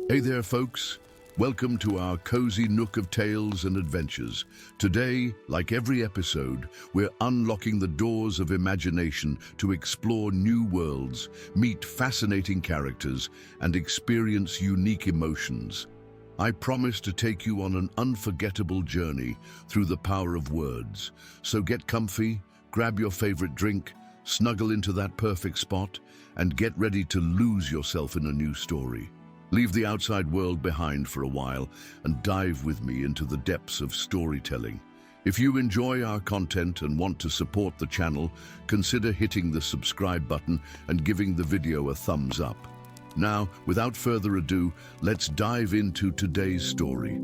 Hey there, folks. Welcome to our cozy nook of tales and adventures. Today, like every episode, we're unlocking the doors of imagination to explore new worlds, meet fascinating characters, and experience unique emotions. I promise to take you on an unforgettable journey through the power of words. So get comfy, grab your favorite drink, snuggle into that perfect spot, and get ready to lose yourself in a new story. Leave the outside world behind for a while and dive with me into the depths of storytelling. If you enjoy our content and want to support the channel, consider hitting the subscribe button and giving the video a thumbs up. Now, without further ado, let's dive into today's story.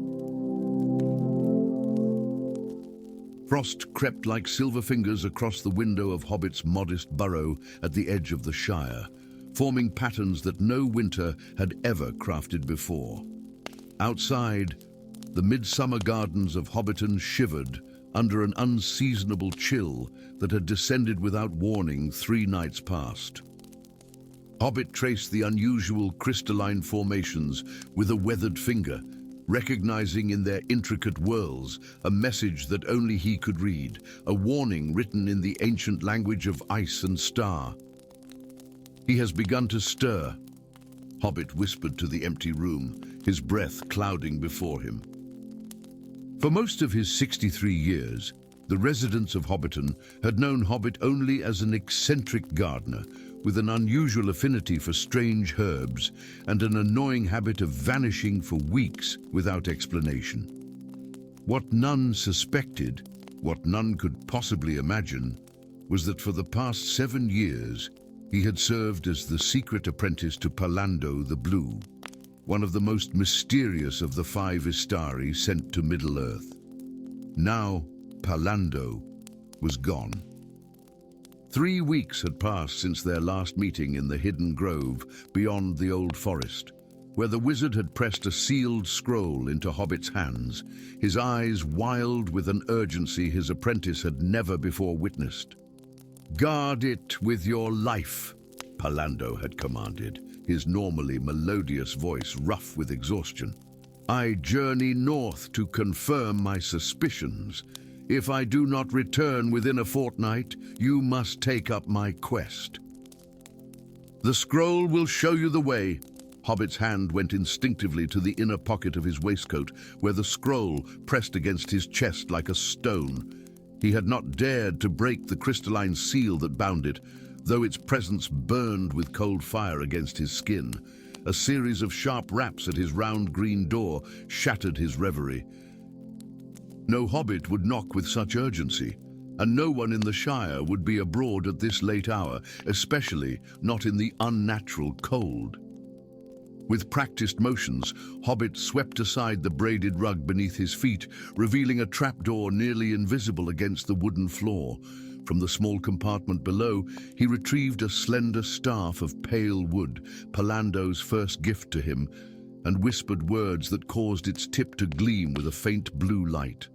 Frost crept like silver fingers across the window of Hobbit's modest burrow at the edge of the Shire, forming patterns that no winter had ever crafted before. Outside, the midsummer gardens of Hobbiton shivered under an unseasonable chill that had descended without warning 3 nights past. Hobbit traced the unusual crystalline formations with a weathered finger, recognizing in their intricate whorls a message that only he could read, a warning written in the ancient language of ice and star. "He has begun to stir," Hobbit whispered to the empty room, his breath clouding before him. For most of his 63 years, the residents of Hobbiton had known Hobbit only as an eccentric gardener with an unusual affinity for strange herbs and an annoying habit of vanishing for weeks without explanation. What none suspected, what none could possibly imagine, was that for the past 7 years, he had served as the secret apprentice to Pallando the Blue, one of the most mysterious of the 5 Istari sent to Middle-earth. Now, Pallando was gone. 3 weeks had passed since their last meeting in the hidden grove beyond the old forest, where the wizard had pressed a sealed scroll into Hobbit's hands, his eyes wild with an urgency his apprentice had never before witnessed. "Guard it with your life," Pallando had commanded, his normally melodious voice rough with exhaustion. "I journey north to confirm my suspicions. If I do not return within a fortnight, you must take up my quest." "The scroll will show you the way." Hobbit's hand went instinctively to the inner pocket of his waistcoat, where the scroll pressed against his chest like a stone. He had not dared to break the crystalline seal that bound it, though its presence burned with cold fire against his skin. A series of sharp raps at his round green door shattered his reverie. No hobbit would knock with such urgency, and no one in the Shire would be abroad at this late hour, especially not in the unnatural cold. With practiced motions, Hobbit swept aside the braided rug beneath his feet, revealing a trapdoor nearly invisible against the wooden floor. From the small compartment below, he retrieved a slender staff of pale wood, Pallando's first gift to him, and whispered words that caused its tip to gleam with a faint blue light.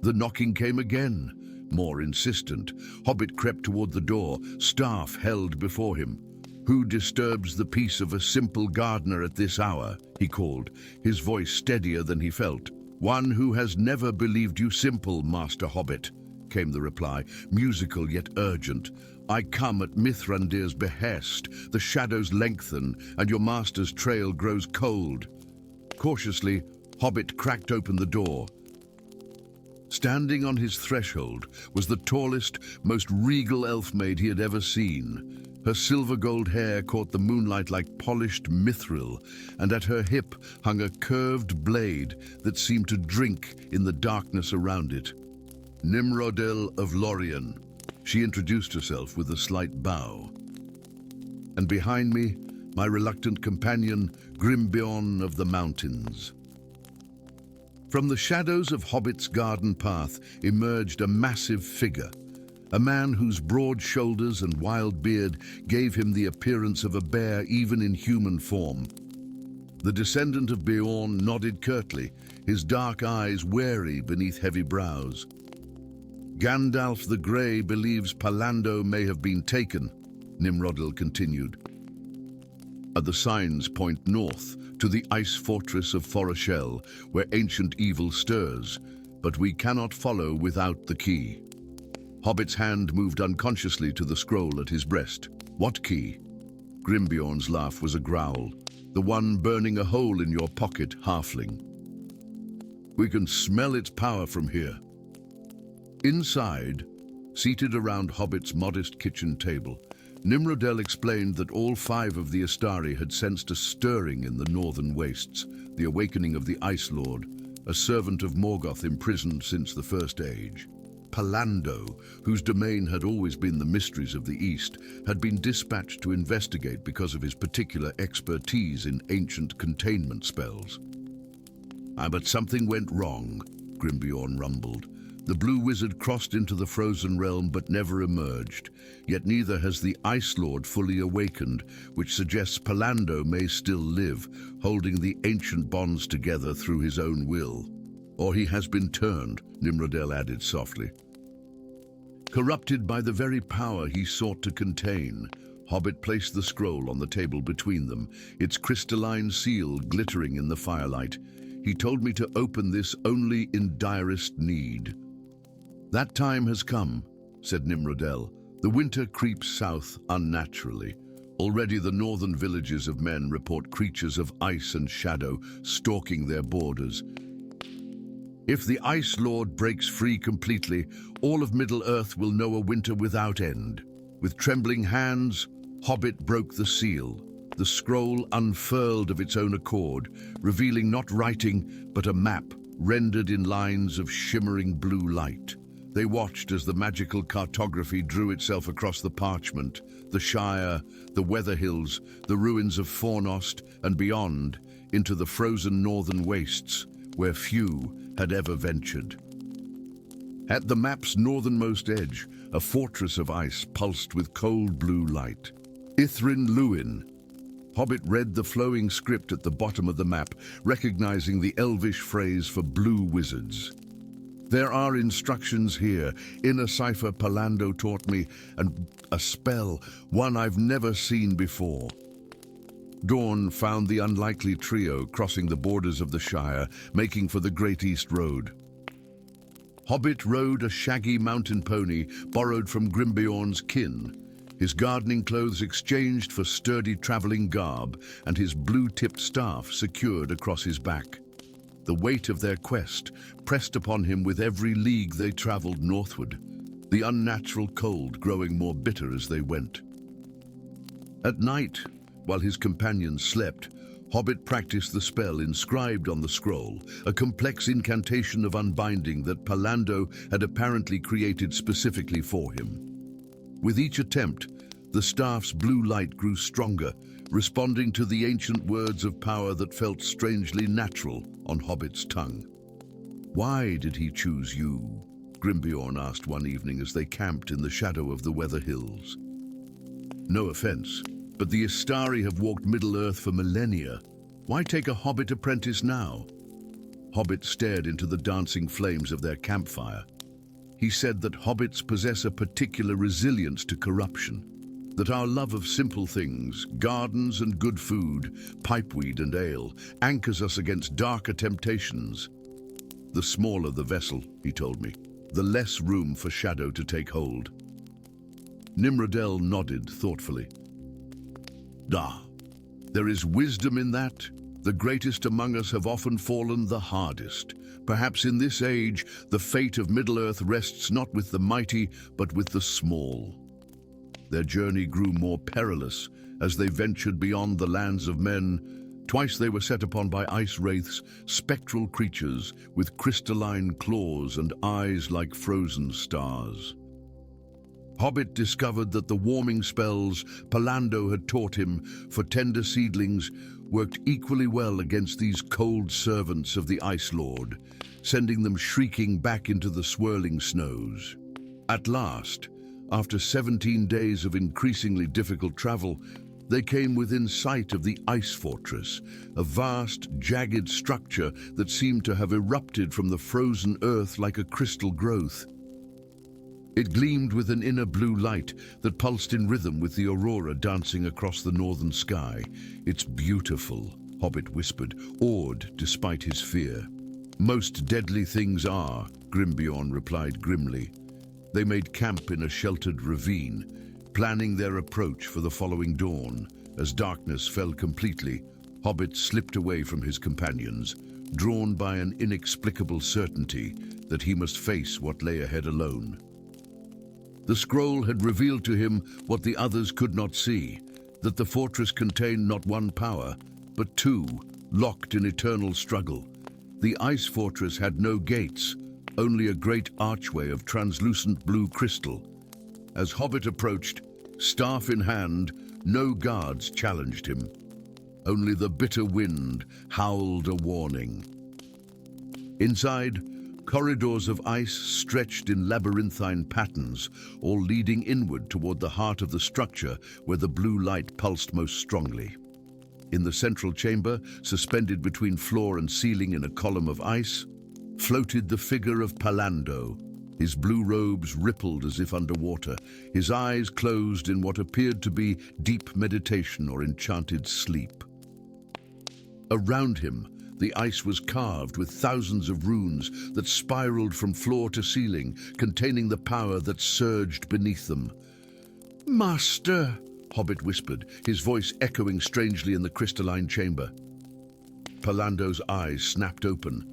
The knocking came again, more insistent. Hobbit crept toward the door, staff held before him. "Who disturbs the peace of a simple gardener at this hour?" he called, his voice steadier than he felt. "One who has never believed you simple, Master Hobbit," came the reply, musical yet urgent. "I come at Mithrandir's behest. The shadows lengthen, and your master's trail grows cold." Cautiously, Hobbit cracked open the door. Standing on his threshold was the tallest, most regal elf-maid he had ever seen. Her silver-gold hair caught the moonlight like polished mithril, and at her hip hung a curved blade that seemed to drink in the darkness around it. "Nimrodil of Lorien," she introduced herself with a slight bow. And behind me, my reluctant companion, Grimbeon of the Mountains. From the shadows of Hobbit's garden path emerged a massive figure, a man whose broad shoulders and wild beard gave him the appearance of a bear even in human form. The descendant of Beorn nodded curtly, his dark eyes wary beneath heavy brows. "Gandalf the Grey believes Pallando may have been taken," Nimrodil continued. The signs point north to the ice fortress of Foreshell, where ancient evil stirs, but we cannot follow without the key. Hobbit's hand moved unconsciously to the scroll at his breast. What key? Grimbjorn's laugh was a growl. The one burning a hole in your pocket, halfling. We can smell its power from here. Inside, seated around Hobbit's modest kitchen table, Nimrodel explained that all 5 of the Astari had sensed a stirring in the northern wastes, the awakening of the Ice Lord, a servant of Morgoth imprisoned since the First Age. Pallando, whose domain had always been the mysteries of the East, had been dispatched to investigate because of his particular expertise in ancient containment spells. But something went wrong, Grimbjorn rumbled. The Blue Wizard crossed into the frozen realm but never emerged, yet neither has the Ice Lord fully awakened, which suggests Pallando may still live, holding the ancient bonds together through his own will. Or he has been turned, Nimrodel added softly. Corrupted by the very power he sought to contain, Hobbit placed the scroll on the table between them, its crystalline seal glittering in the firelight. He told me to open this only in direst need. That time has come, said Nimrodel. The winter creeps south unnaturally. Already the northern villages of men report creatures of ice and shadow stalking their borders. If the Ice Lord breaks free completely, all of Middle-earth will know a winter without end. With trembling hands, Hobbit broke the seal. The scroll unfurled of its own accord, revealing not writing, but a map rendered in lines of shimmering blue light. They watched as the magical cartography drew itself across the parchment, the Shire, the Weather Hills, the ruins of Fornost, and beyond, into the frozen northern wastes, where few had ever ventured. At the map's northernmost edge, a fortress of ice pulsed with cold blue light. Ithrin Luin. Hobbit read the flowing script at the bottom of the map, recognizing the elvish phrase for blue wizards. There are instructions here, in a cipher Pallando taught me, and a spell, one I've never seen before. Dawn found the unlikely trio crossing the borders of the Shire, making for the Great East Road. Hobbit rode a shaggy mountain pony borrowed from Grimbjorn's kin, his gardening clothes exchanged for sturdy traveling garb, and his blue-tipped staff secured across his back. The weight of their quest pressed upon him with every league they traveled northward, the unnatural cold growing more bitter as they went. At night, while his companions slept, Hobbit practiced the spell inscribed on the scroll, a complex incantation of unbinding that Pallando had apparently created specifically for him. With each attempt, the staff's blue light grew stronger, responding to the ancient words of power that felt strangely natural on Hobbit's tongue. "Why did he choose you?" Grimbjorn asked one evening as they camped in the shadow of the Weather Hills. "No offense, but the Astari have walked Middle-earth for millennia. Why take a Hobbit apprentice now?" Hobbit stared into the dancing flames of their campfire. He said that hobbits possess a particular resilience to corruption, that our love of simple things, gardens and good food, pipeweed and ale, anchors us against darker temptations. The smaller the vessel, he told me, the less room for shadow to take hold. Nimrodel nodded thoughtfully. There is wisdom in that. The greatest among us have often fallen the hardest. Perhaps in this age, the fate of Middle-earth rests not with the mighty, but with the small. Their journey grew more perilous as they ventured beyond the lands of men. Twice they were set upon by ice wraiths, spectral creatures with crystalline claws and eyes like frozen stars. Hobbit discovered that the warming spells Pallando had taught him for tender seedlings worked equally well against these cold servants of the Ice Lord, sending them shrieking back into the swirling snows. At last, after 17 days of increasingly difficult travel, they came within sight of the Ice Fortress, a vast, jagged structure that seemed to have erupted from the frozen earth like a crystal growth. It gleamed with an inner blue light that pulsed in rhythm with the aurora dancing across the northern sky. "It's beautiful," Hobbit whispered, awed despite his fear. "Most deadly things are," Grimbeorn replied grimly. They made camp in a sheltered ravine, planning their approach for the following dawn. As darkness fell completely, Hobbit slipped away from his companions, drawn by an inexplicable certainty that he must face what lay ahead alone. The scroll had revealed to him what the others could not see, that the fortress contained not one power, but two, locked in eternal struggle. The ice fortress had no gates, only a great archway of translucent blue crystal. As Hobbit approached, staff in hand, no guards challenged him. Only the bitter wind howled a warning. Inside, corridors of ice stretched in labyrinthine patterns, all leading inward toward the heart of the structure where the blue light pulsed most strongly. In the central chamber, suspended between floor and ceiling in a column of ice, floated the figure of Pallando. His blue robes rippled as if underwater, his eyes closed in what appeared to be deep meditation or enchanted sleep. Around him, the ice was carved with thousands of runes that spiraled from floor to ceiling, containing the power that surged beneath them. "Master," Hobbit whispered, his voice echoing strangely in the crystalline chamber. Pallando's eyes snapped open,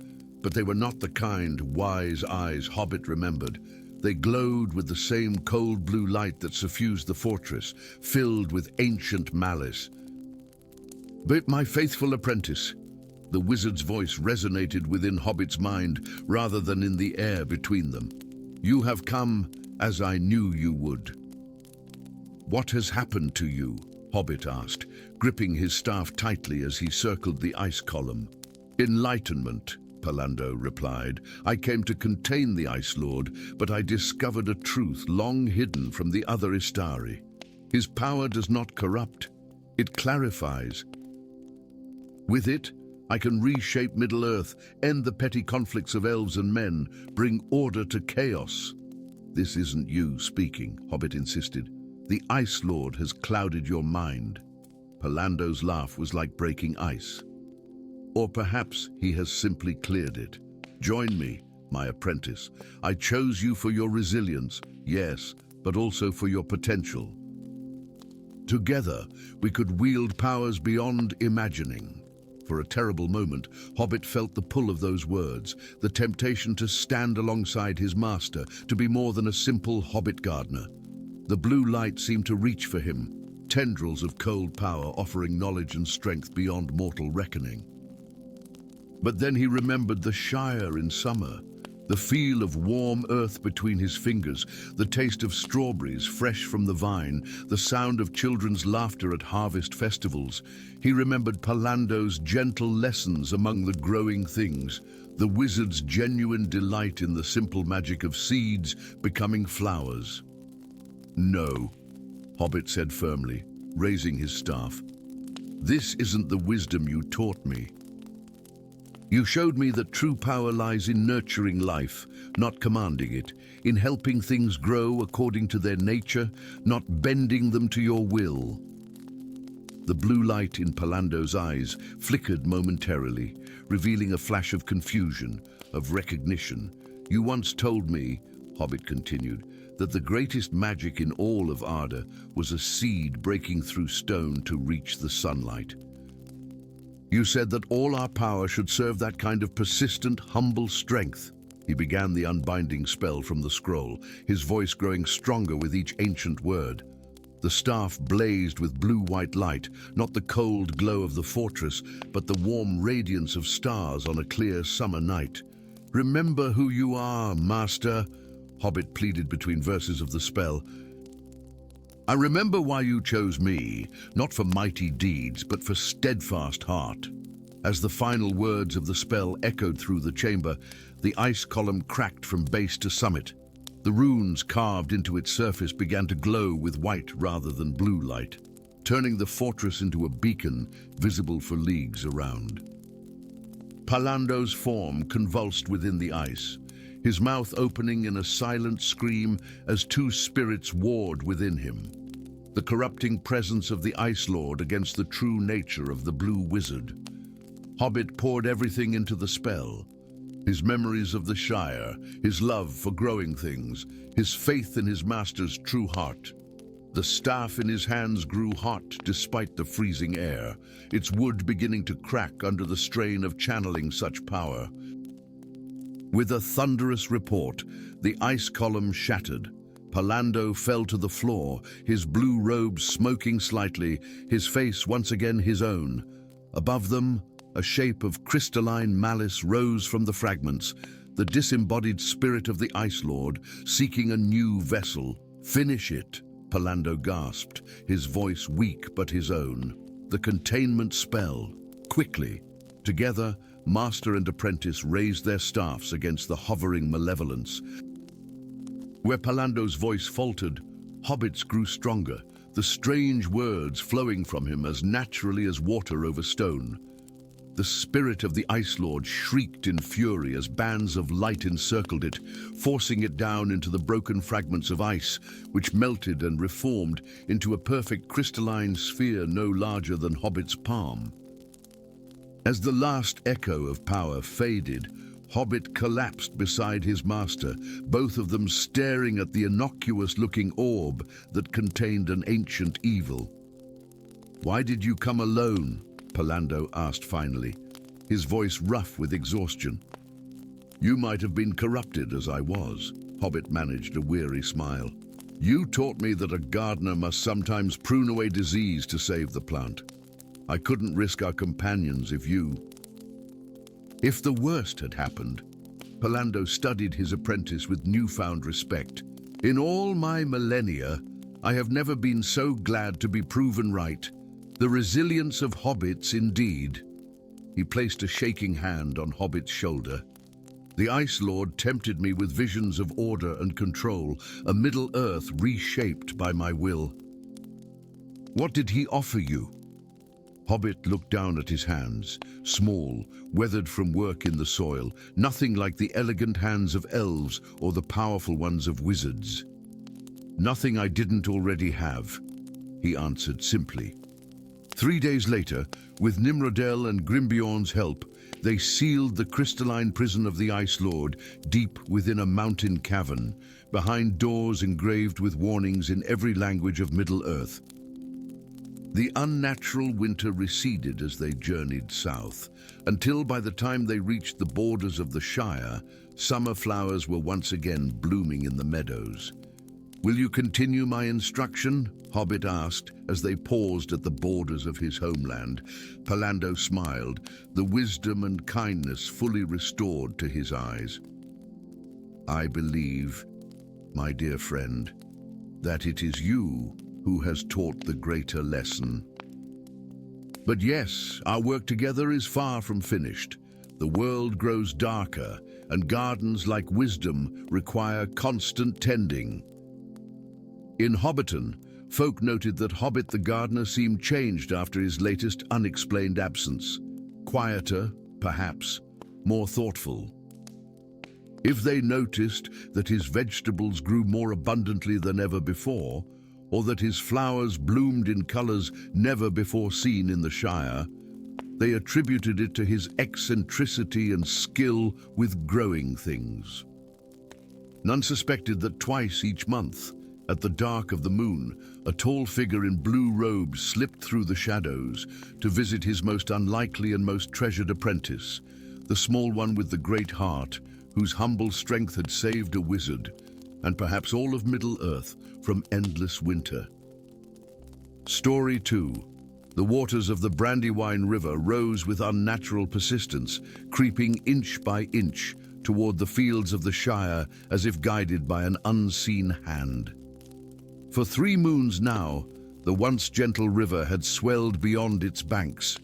but they were not the kind, wise eyes Hobbit remembered. They glowed with the same cold blue light that suffused the fortress, filled with ancient malice. "But my faithful apprentice," the wizard's voice resonated within Hobbit's mind rather than in the air between them. "You have come as I knew you would." "What has happened to you?" Hobbit asked, gripping his staff tightly as he circled the ice column. "Enlightenment," Pallando replied. "I came to contain the Ice Lord, but I discovered a truth long hidden from the other Istari. His power does not corrupt, it clarifies. With it, I can reshape Middle-earth, end the petty conflicts of elves and men, bring order to chaos." "This isn't you speaking," Hobbit insisted. "The Ice Lord has clouded your mind." Pallando's laugh was like breaking ice. "Or perhaps he has simply cleared it. Join me, my apprentice. I chose you for your resilience, yes, but also for your potential. Together, we could wield powers beyond imagining." For a terrible moment, Hobbit felt the pull of those words, the temptation to stand alongside his master, to be more than a simple hobbit gardener. The blue light seemed to reach for him, tendrils of cold power offering knowledge and strength beyond mortal reckoning. But then he remembered the Shire in summer, the feel of warm earth between his fingers, the taste of strawberries fresh from the vine, the sound of children's laughter at harvest festivals. He remembered Pallando's gentle lessons among the growing things, the wizard's genuine delight in the simple magic of seeds becoming flowers. "No," Hobbit said firmly, raising his staff. "This isn't the wisdom you taught me. You showed me that true power lies in nurturing life, not commanding it, in helping things grow according to their nature, not bending them to your will." The blue light in Pallando's eyes flickered momentarily, revealing a flash of confusion, of recognition. "You once told me," Hobbit continued, "that the greatest magic in all of Arda was a seed breaking through stone to reach the sunlight. You said that all our power should serve that kind of persistent, humble strength." He began the unbinding spell from the scroll, his voice growing stronger with each ancient word. The staff blazed with blue-white light, not the cold glow of the fortress, but the warm radiance of stars on a clear summer night. "Remember who you are, Master," Hobbit pleaded between verses of the spell. "I remember why you chose me, not for mighty deeds, but for steadfast heart." As the final words of the spell echoed through the chamber, the ice column cracked from base to summit. The runes carved into its surface began to glow with white rather than blue light, turning the fortress into a beacon visible for leagues around. Pallando's form convulsed within the ice, his mouth opening in a silent scream as two spirits warred within him. The corrupting presence of the Ice Lord against the true nature of the Blue Wizard. Hobbit poured everything into the spell. His memories of the Shire, his love for growing things, his faith in his master's true heart. The staff in his hands grew hot despite the freezing air, its wood beginning to crack under the strain of channeling such power. With a thunderous report, the ice column shattered. Pallando fell to the floor, his blue robes smoking slightly, his face once again his own. Above them, a shape of crystalline malice rose from the fragments, the disembodied spirit of the Ice Lord, seeking a new vessel. "Finish it," Pallando gasped, his voice weak but his own. The containment spell. Quickly. Together, master and apprentice raised their staffs against the hovering malevolence. Where Pallando's voice faltered, hobbits grew stronger, the strange words flowing from him as naturally as water over stone. The spirit of the Ice Lord shrieked in fury as bands of light encircled it, forcing it down into the broken fragments of ice, which melted and reformed into a perfect crystalline sphere no larger than Hobbit's palm. As the last echo of power faded, Hobbit collapsed beside his master, both of them staring at the innocuous-looking orb that contained an ancient evil. "Why did you come alone?" Pallando asked finally, his voice rough with exhaustion. "You might have been corrupted as I was," Hobbit managed a weary smile. "You taught me that a gardener must sometimes prune away disease to save the plant. I couldn't risk our companions if you..." If the worst had happened, Pallando studied his apprentice with newfound respect. "In all my millennia, I have never been so glad to be proven right. The resilience of hobbits indeed." He placed a shaking hand on Hobbit's shoulder. "The Ice Lord tempted me with visions of order and control, a Middle-earth reshaped by my will." "What did he offer you?" Hobbit looked down at his hands, small, weathered from work in the soil, nothing like the elegant hands of elves or the powerful ones of wizards. "Nothing I didn't already have," he answered simply. 3 days later, with Nimrodel and Grimbjorn's help, they sealed the crystalline prison of the Ice Lord deep within a mountain cavern, behind doors engraved with warnings in every language of Middle-earth. The unnatural winter receded as they journeyed south, until by the time they reached the borders of the Shire, summer flowers were once again blooming in the meadows. "Will you continue my instruction?" Hobbit asked as they paused at the borders of his homeland. Pallando smiled, the wisdom and kindness fully restored to his eyes. "I believe, my dear friend, that it is you who has taught the greater lesson. But yes, our work together is far from finished. The world grows darker, and gardens like wisdom require constant tending." In Hobbiton, folk noted that Hobbit the gardener seemed changed after his latest unexplained absence. Quieter, perhaps, more thoughtful. If they noticed that his vegetables grew more abundantly than ever before, or that his flowers bloomed in colors never before seen in the Shire, they attributed it to his eccentricity and skill with growing things. None suspected that twice each month, at the dark of the moon, a tall figure in blue robes slipped through the shadows to visit his most unlikely and most treasured apprentice, the small one with the great heart, whose humble strength had saved a wizard, and perhaps all of Middle-earth, from endless winter. Story 2. The waters of the Brandywine River rose with unnatural persistence, creeping inch by inch toward the fields of the Shire as if guided by an unseen hand. For 3 moons now, the once gentle river had swelled beyond its banks,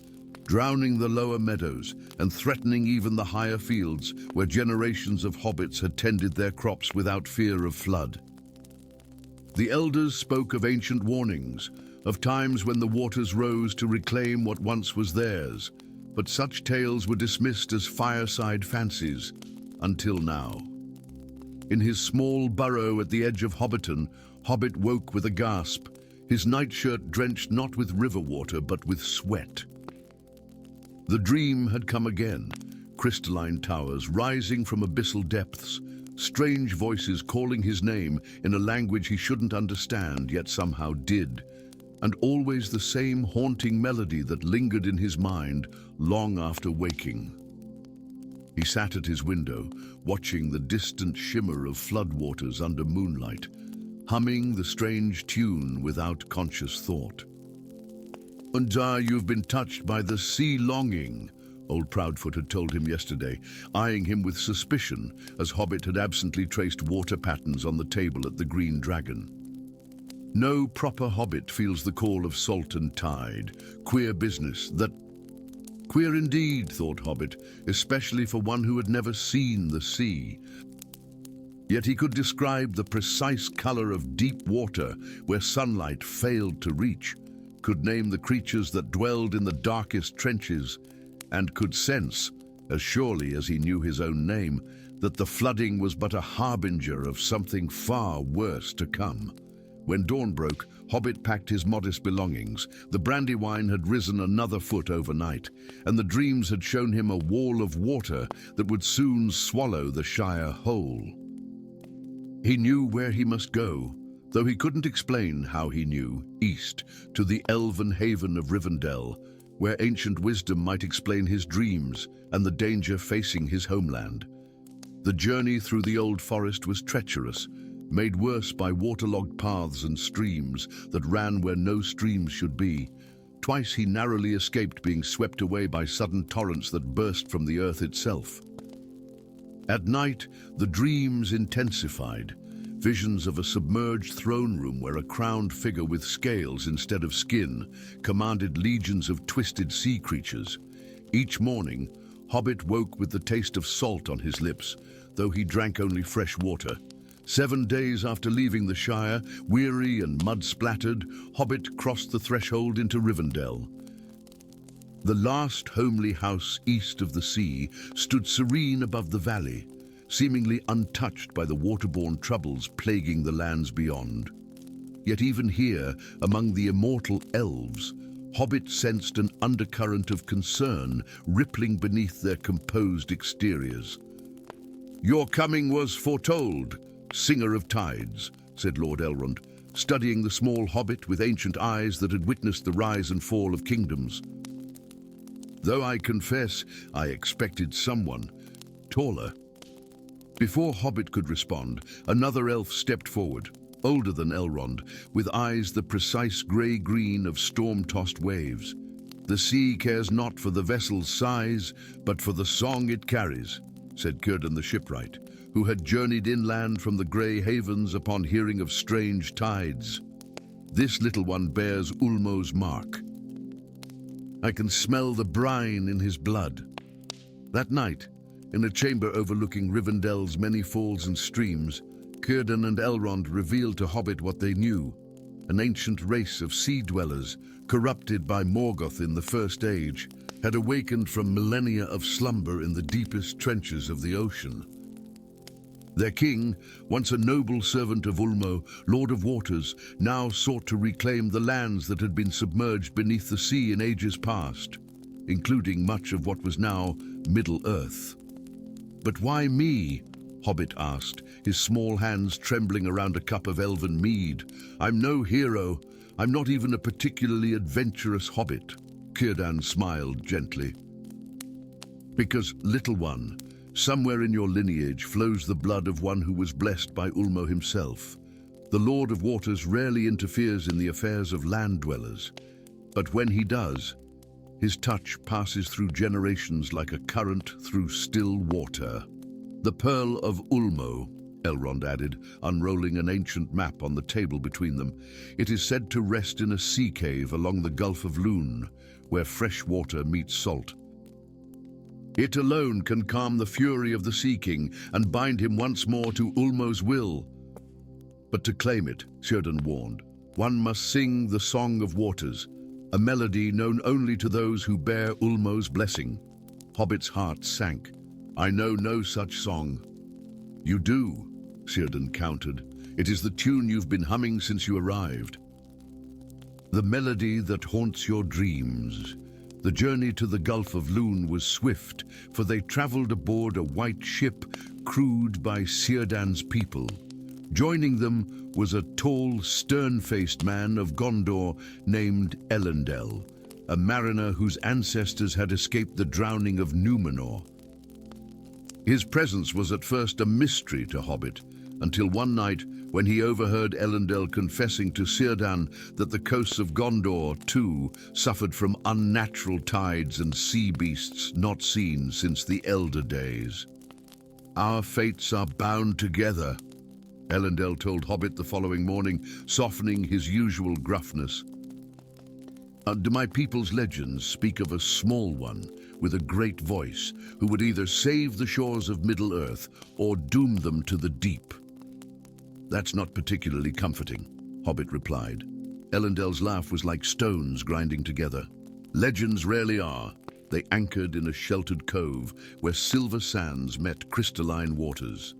drowning the lower meadows and threatening even the higher fields where generations of hobbits had tended their crops without fear of flood. The elders spoke of ancient warnings, of times when the waters rose to reclaim what once was theirs, but such tales were dismissed as fireside fancies, until now. In his small burrow at the edge of Hobbiton, Hobbit woke with a gasp, his nightshirt drenched not with river water but with sweat. The dream had come again, crystalline towers rising from abyssal depths, strange voices calling his name in a language he shouldn't understand yet somehow did, and always the same haunting melody that lingered in his mind long after waking. He sat at his window, watching the distant shimmer of floodwaters under moonlight, humming the strange tune without conscious thought. "And you've been touched by the sea longing," old Proudfoot had told him yesterday, eyeing him with suspicion as Hobbit had absently traced water patterns on the table at the Green Dragon. No proper Hobbit feels the call of salt and tide. Queer business, that... Queer indeed, thought Hobbit, especially for one who had never seen the sea. Yet he could describe the precise color of deep water where sunlight failed to reach, could name the creatures that dwelled in the darkest trenches, and could sense, as surely as he knew his own name, that the flooding was but a harbinger of something far worse to come. When dawn broke, Hobbit packed his modest belongings. The Brandywine had risen another foot overnight, and the dreams had shown him a wall of water that would soon swallow the Shire whole. He knew where he must go, though he couldn't explain how he knew, east, to the elven haven of Rivendell, where ancient wisdom might explain his dreams and the danger facing his homeland. The journey through the old forest was treacherous, made worse by waterlogged paths and streams that ran where no streams should be. Twice he narrowly escaped being swept away by sudden torrents that burst from the earth itself. At night, the dreams intensified. Visions of a submerged throne room where a crowned figure with scales instead of skin commanded legions of twisted sea creatures. Each morning, Hobbit woke with the taste of salt on his lips, though he drank only fresh water. 7 days after leaving the Shire, weary and mud-splattered, Hobbit crossed the threshold into Rivendell. The last homely house east of the sea stood serene above the valley, seemingly untouched by the waterborne troubles plaguing the lands beyond. Yet even here, among the immortal elves, Hobbit sensed an undercurrent of concern rippling beneath their composed exteriors. "Your coming was foretold, Singer of Tides," said Lord Elrond, studying the small hobbit with ancient eyes that had witnessed the rise and fall of kingdoms. "Though I confess I expected someone taller." Before Hobbit could respond, another elf stepped forward, older than Elrond, with eyes the precise grey-green of storm-tossed waves. "The sea cares not for the vessel's size, but for the song it carries," said Círdan the shipwright, who had journeyed inland from the grey havens upon hearing of strange tides. "This little one bears Ulmo's mark. I can smell the brine in his blood." That night, in a chamber overlooking Rivendell's many falls and streams, Círdan and Elrond revealed to Hobbit what they knew: an ancient race of sea-dwellers, corrupted by Morgoth in the First Age, had awakened from millennia of slumber in the deepest trenches of the ocean. Their king, once a noble servant of Ulmo, Lord of Waters, now sought to reclaim the lands that had been submerged beneath the sea in ages past, including much of what was now Middle-earth. "But why me?" Hobbit asked, his small hands trembling around a cup of elven mead. "I'm no hero. I'm not even a particularly adventurous hobbit." Círdan smiled gently. "Because, little one, somewhere in your lineage flows the blood of one who was blessed by Ulmo himself. The Lord of Waters rarely interferes in the affairs of land dwellers, but when he does, his touch passes through generations like a current through still water." "The Pearl of Ulmo," Elrond added, unrolling an ancient map on the table between them. "It is said to rest in a sea cave along the Gulf of Lune, where fresh water meets salt. It alone can calm the fury of the Sea King and bind him once more to Ulmo's will. But to claim it," Círdan warned, "one must sing the Song of Waters, a melody known only to those who bear Ulmo's blessing." Hobbit's heart sank. "I know no such song." "You do," Círdan countered. "It is the tune you've been humming since you arrived. The melody that haunts your dreams." The journey to the Gulf of Loon was swift, for they traveled aboard a white ship crewed by Círdan's people. Joining them was a tall, stern-faced man of Gondor named Elendil, a mariner whose ancestors had escaped the drowning of Númenor. His presence was at first a mystery to Hobbit, until one night when he overheard Elendil confessing to Círdan that the coasts of Gondor, too, suffered from unnatural tides and sea beasts not seen since the Elder Days. "Our fates are bound together," Elendil told Hobbit the following morning, softening his usual gruffness. "Do my people's legends speak of a small one with a great voice who would either save the shores of Middle-earth or doom them to the deep?" "That's not particularly comforting," Hobbit replied. Elendil's laugh was like stones grinding together. "Legends rarely are. They anchored in a sheltered cove where silver sands met crystalline waters."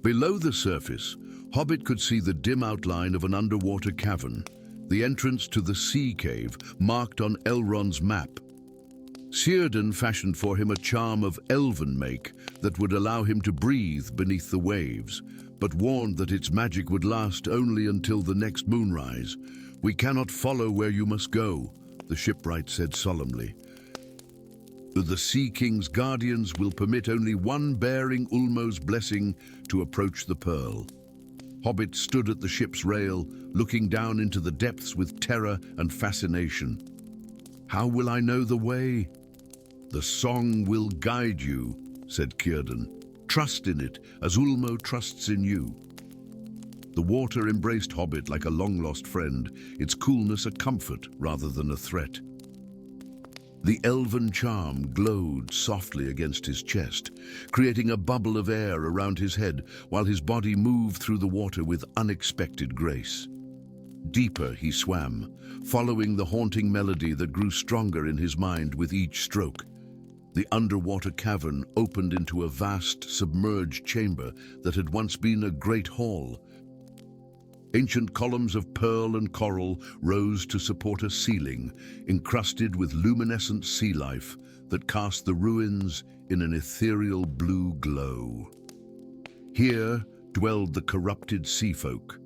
Below the surface, Hobbit could see the dim outline of an underwater cavern, the entrance to the sea cave marked on Elrond's map. Círdan fashioned for him a charm of elven make that would allow him to breathe beneath the waves, but warned that its magic would last only until the next moonrise. "We cannot follow where you must go," the shipwright said solemnly. "The Sea King's guardians will permit only one bearing Ulmo's blessing to approach the pearl." Hobbit stood at the ship's rail, looking down into the depths with terror and fascination. "How will I know the way?" "The song will guide you," said Círdan. "Trust in it, as Ulmo trusts in you." The water embraced Hobbit like a long-lost friend, its coolness a comfort rather than a threat. The elven charm glowed softly against his chest, creating a bubble of air around his head while his body moved through the water with unexpected grace. Deeper he swam, following the haunting melody that grew stronger in his mind with each stroke. The underwater cavern opened into a vast, submerged chamber that had once been a great hall. Ancient columns of pearl and coral rose to support a ceiling, encrusted with luminescent sea life that cast the ruins in an ethereal blue glow. Here dwelled the corrupted sea folk,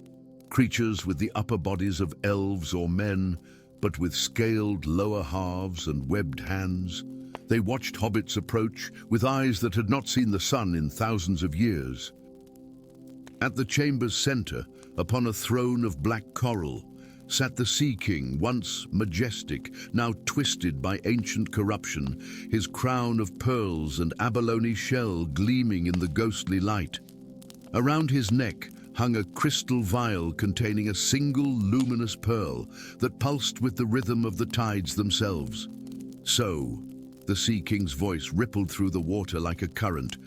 creatures with the upper bodies of elves or men, but with scaled lower halves and webbed hands. They watched hobbits approach with eyes that had not seen the sun in thousands of years. At the chamber's center, upon a throne of black coral, sat the Sea King, once majestic, now twisted by ancient corruption, his crown of pearls and abalone shell gleaming in the ghostly light. Around his neck hung a crystal vial containing a single luminous pearl that pulsed with the rhythm of the tides themselves. "So," the Sea King's voice rippled through the water like a current,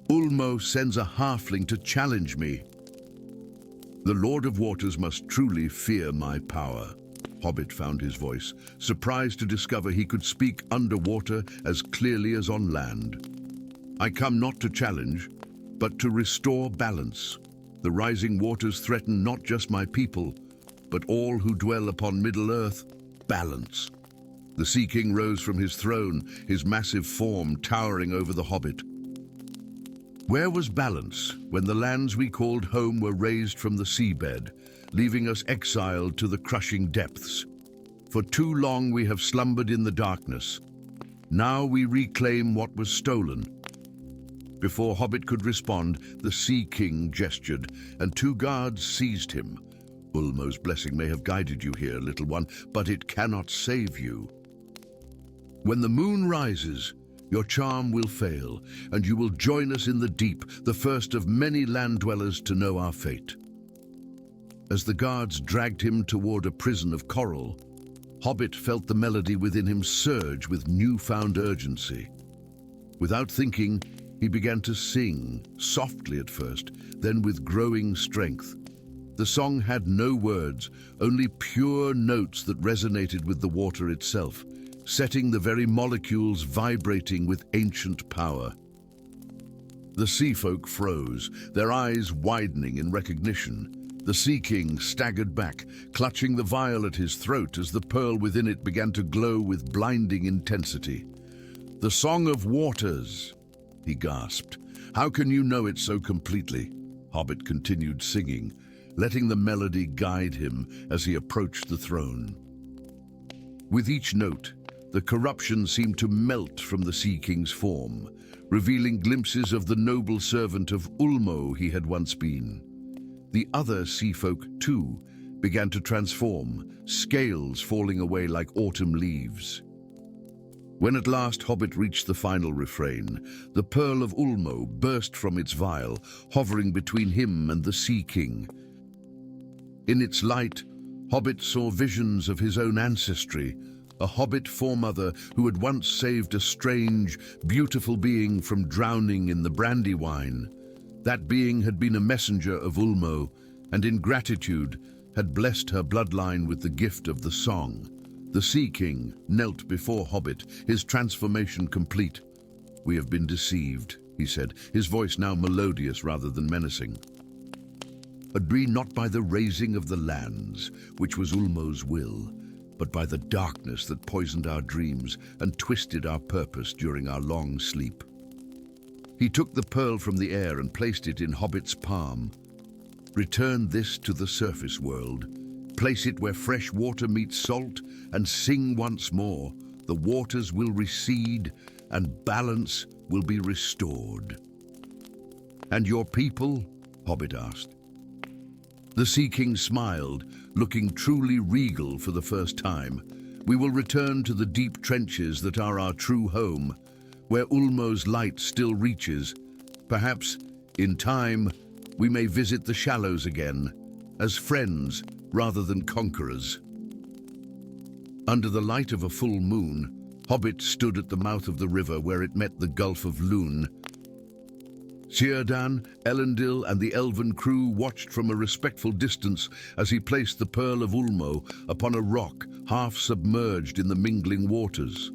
"Ulmo sends a halfling to challenge me. The Lord of Waters must truly fear my power." Hobbit found his voice, surprised to discover he could speak underwater as clearly as on land. "I come not to challenge, but to restore balance. The rising waters threaten not just my people, but all who dwell upon Middle-earth. Balance." The Sea King rose from his throne, his massive form towering over the Hobbit. Where was balance when the lands we called home were razed from the seabed, leaving us exiled to the crushing depths? For too long we have slumbered in the darkness. Now we reclaim what was stolen. Before Hobbit could respond, the Sea King gestured, and two guards seized him. "Ulmo's blessing may have guided you here, little one, but it cannot save you. When the moon rises, your charm will fail, and you will join us in the deep, the first of many land dwellers to know our fate." As the guards dragged him toward a prison of coral, Hobbit felt the melody within him surge with newfound urgency. Without thinking, he began to sing, softly at first, then with growing strength. The song had no words, only pure notes that resonated with the water itself, setting the very molecules vibrating with ancient power. The sea folk froze, their eyes widening in recognition. The Sea King staggered back, clutching the vial at his throat as the pearl within it began to glow with blinding intensity. "The Song of Waters," he gasped. "How can you know it so completely?" Hobbit continued singing, letting the melody guide him as he approached the throne. With each note, the corruption seemed to melt from the Sea King's form, revealing glimpses of the noble servant of Ulmo he had once been. The other sea folk, too, began to transform, scales falling away like autumn leaves. When at last Hobbit reached the final refrain, the Pearl of Ulmo burst from its vial, hovering between him and the Sea King. In its light, Hobbit saw visions of his own ancestry, a hobbit foremother who had once saved a strange, beautiful being from drowning in the Brandywine. That being had been a messenger of Ulmo, and in gratitude had blessed her bloodline with the gift of the song. The Sea King knelt before Hobbit, his transformation complete. "We have been deceived," he said, his voice now melodious rather than menacing. "Agree not by the raising of the lands, which was Ulmo's will, but by the darkness that poisoned our dreams and twisted our purpose during our long sleep." He took the pearl from the air and placed it in Hobbit's palm. "Return this to the surface world. Place it where fresh water meets salt and sing once more. The waters will recede and balance will be restored." "And your people?" Hobbit asked. The Sea King smiled, looking truly regal for the first time. "We will return to the deep trenches that are our true home, where Ulmo's light still reaches. Perhaps, in time, we may visit the shallows again, as friends rather than conquerors." Under the light of a full moon, Hobbit stood at the mouth of the river where it met the Gulf of Lune. Círdan, Elendil, and the elven crew watched from a respectful distance as he placed the Pearl of Ulmo upon a rock half submerged in the mingling waters.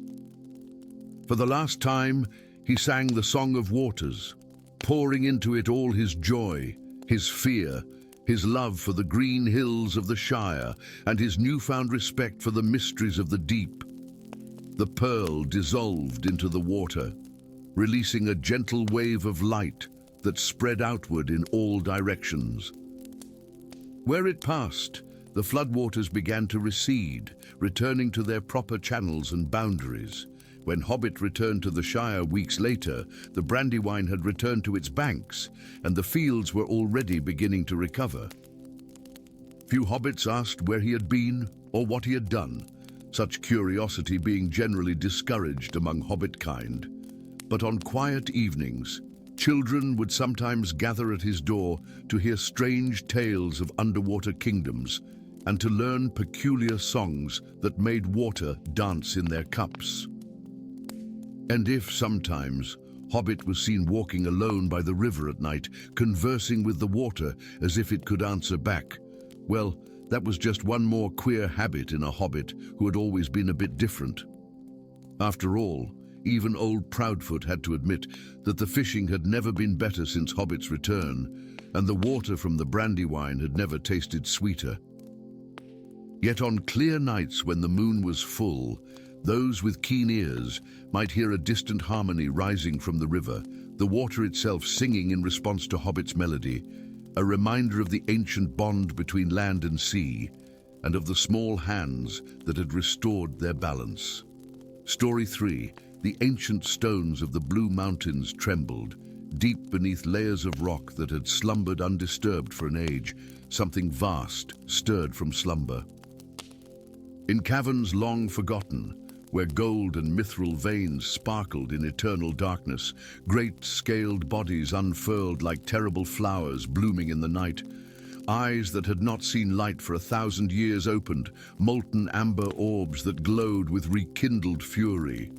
For the last time, he sang the Song of Waters, pouring into it all his joy, his fear, his love for the green hills of the Shire, and his newfound respect for the mysteries of the deep. The pearl dissolved into the water, releasing a gentle wave of light that spread outward in all directions. Where it passed, the floodwaters began to recede, returning to their proper channels and boundaries. When Hobbit returned to the Shire weeks later, the Brandywine had returned to its banks, and the fields were already beginning to recover. Few hobbits asked where he had been or what he had done, such curiosity being generally discouraged among hobbit kind. But on quiet evenings, children would sometimes gather at his door to hear strange tales of underwater kingdoms and to learn peculiar songs that made water dance in their cups. And if sometimes Hobbit was seen walking alone by the river at night, conversing with the water as if it could answer back, well, that was just one more queer habit in a hobbit who had always been a bit different. After all, even old Proudfoot had to admit that the fishing had never been better since Hobbit's return, and the water from the Brandywine had never tasted sweeter. Yet on clear nights when the moon was full, those with keen ears might hear a distant harmony rising from the river, the water itself singing in response to Hobbit's melody, a reminder of the ancient bond between land and sea, and of the small hands that had restored their balance. Story 3. The ancient stones of the Blue Mountains trembled, deep beneath layers of rock that had slumbered undisturbed for an age. Something vast stirred from slumber. In caverns long forgotten, where gold and mithril veins sparkled in eternal darkness, great scaled bodies unfurled like terrible flowers blooming in the night. Eyes that had not seen light for 1,000 years opened, molten amber orbs that glowed with rekindled fury.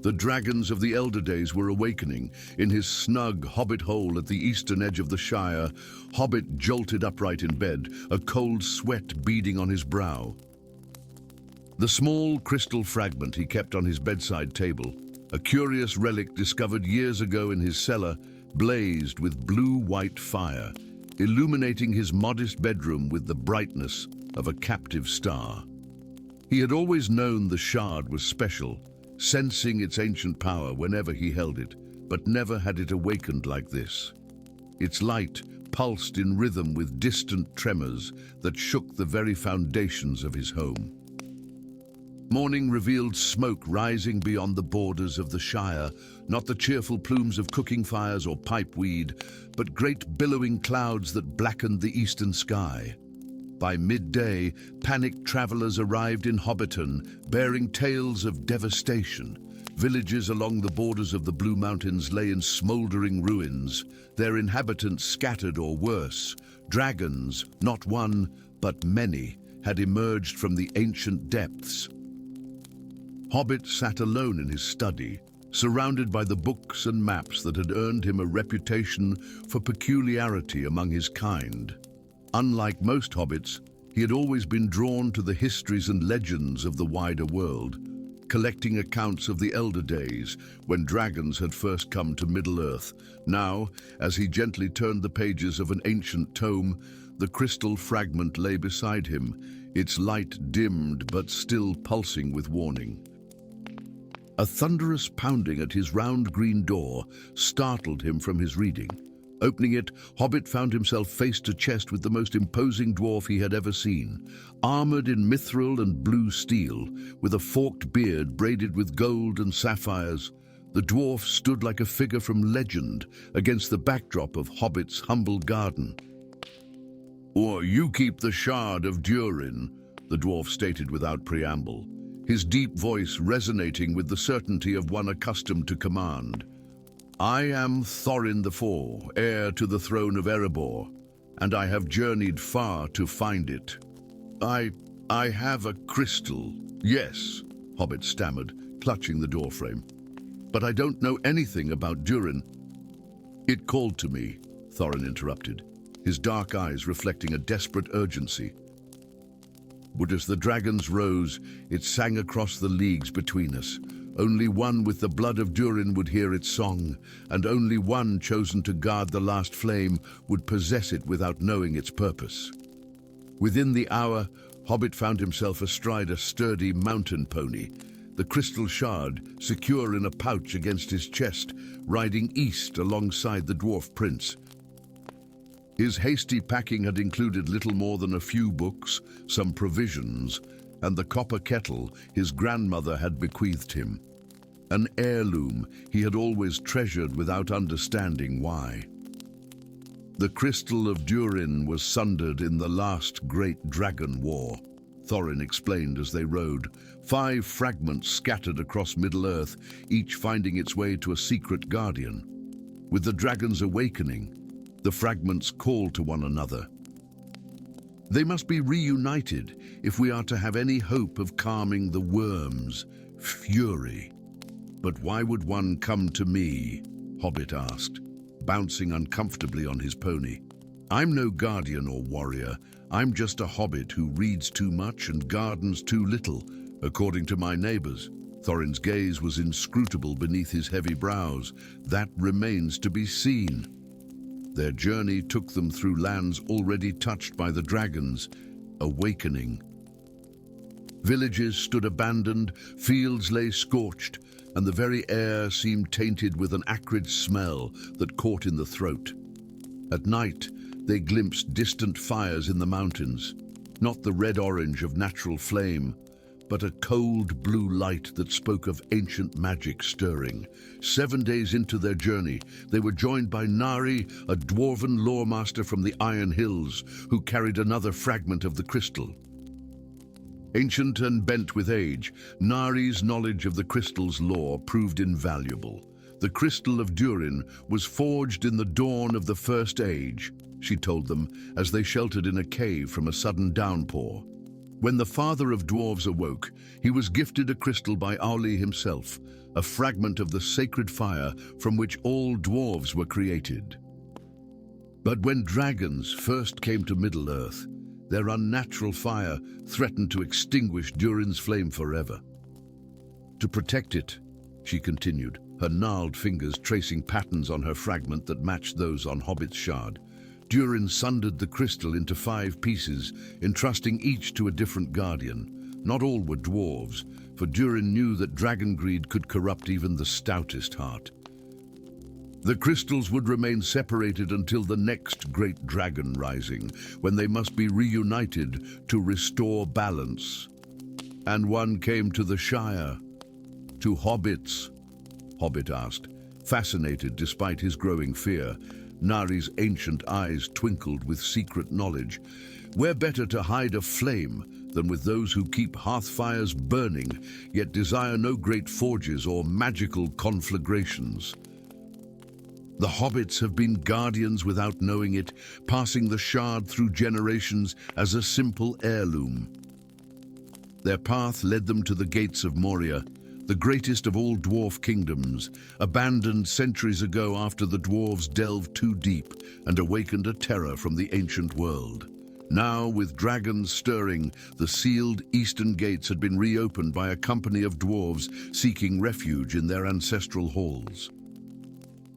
The dragons of the elder days were awakening. In his snug hobbit hole at the eastern edge of the Shire, Hobbit jolted upright in bed, a cold sweat beading on his brow. The small crystal fragment he kept on his bedside table, a curious relic discovered years ago in his cellar, blazed with blue-white fire, illuminating his modest bedroom with the brightness of a captive star. He had always known the shard was special, sensing its ancient power whenever he held it, but never had it awakened like this. Its light pulsed in rhythm with distant tremors that shook the very foundations of his home. Morning revealed smoke rising beyond the borders of the Shire, not the cheerful plumes of cooking fires or pipeweed, but great billowing clouds that blackened the eastern sky. By midday, panicked travelers arrived in Hobbiton, bearing tales of devastation. Villages along the borders of the Blue Mountains lay in smoldering ruins, their inhabitants scattered or worse. Dragons, not one, but many, had emerged from the ancient depths. Hobbit sat alone in his study, surrounded by the books and maps that had earned him a reputation for peculiarity among his kind. Unlike most hobbits, he had always been drawn to the histories and legends of the wider world, collecting accounts of the elder days when dragons had first come to Middle-earth. Now, as he gently turned the pages of an ancient tome, the crystal fragment lay beside him, its light dimmed but still pulsing with warning. A thunderous pounding at his round green door startled him from his reading. Opening it, Hobbit found himself face to chest with the most imposing dwarf he had ever seen. Armored in mithril and blue steel, with a forked beard braided with gold and sapphires, the dwarf stood like a figure from legend against the backdrop of Hobbit's humble garden. "Or you keep the shard of Durin," the dwarf stated without preamble, his deep voice resonating with the certainty of one accustomed to command. "I am Thorin IV, heir to the throne of Erebor, and I have journeyed far to find it. I have a crystal." "Yes," Hobbit stammered, clutching the doorframe. "But I don't know anything about Durin." "It called to me," Thorin interrupted, his dark eyes reflecting a desperate urgency. But as the dragons rose, it sang across the leagues between us. Only one with the blood of Durin would hear its song, and only one chosen to guard the last flame would possess it without knowing its purpose. Within the hour, Hobbit found himself astride a sturdy mountain pony, the crystal shard secure in a pouch against his chest, riding east alongside the dwarf prince. His hasty packing had included little more than a few books, some provisions, and the copper kettle his grandmother had bequeathed him. An heirloom he had always treasured without understanding why. The crystal of Durin was sundered in the last great dragon war, Thorin explained as they rode. 5 fragments scattered across Middle-earth, each finding its way to a secret guardian. With the dragons awakening, the fragments called to one another. They must be reunited if we are to have any hope of calming the worm's fury. "But why would one come to me?" Hobbit asked, bouncing uncomfortably on his pony. "I'm no guardian or warrior. I'm just a hobbit who reads too much and gardens too little, according to my neighbors." Thorin's gaze was inscrutable beneath his heavy brows. "That remains to be seen." Their journey took them through lands already touched by the dragons, awakening. Villages stood abandoned, fields lay scorched, and the very air seemed tainted with an acrid smell that caught in the throat. At night, they glimpsed distant fires in the mountains, not the red-orange of natural flame, but a cold blue light that spoke of ancient magic stirring. 7 days into their journey, they were joined by Nari, a dwarven loremaster from the Iron Hills, who carried another fragment of the crystal. Ancient and bent with age, Nari's knowledge of the crystal's lore proved invaluable. The crystal of Durin was forged in the dawn of the First Age, she told them as they sheltered in a cave from a sudden downpour. When the father of dwarves awoke, he was gifted a crystal by Auli himself, a fragment of the sacred fire from which all dwarves were created. But when dragons first came to Middle-earth, their unnatural fire threatened to extinguish Durin's flame forever. "To protect it," she continued, her gnarled fingers tracing patterns on her fragment that matched those on Hobbit's shard. Durin sundered the crystal into 5 pieces, entrusting each to a different guardian. Not all were dwarves, for Durin knew that dragon greed could corrupt even the stoutest heart. The crystals would remain separated until the next great dragon rising, when they must be reunited to restore balance. And one came to the Shire. To hobbits? Hobbit asked, fascinated despite his growing fear. Nari's ancient eyes twinkled with secret knowledge. Where better to hide a flame than with those who keep hearth-fires burning, yet desire no great forges or magical conflagrations. The hobbits have been guardians without knowing it, passing the shard through generations as a simple heirloom. Their path led them to the gates of Moria, the greatest of all dwarf kingdoms, abandoned centuries ago after the dwarves delved too deep and awakened a terror from the ancient world. Now, with dragons stirring, the sealed eastern gates had been reopened by a company of dwarves seeking refuge in their ancestral halls.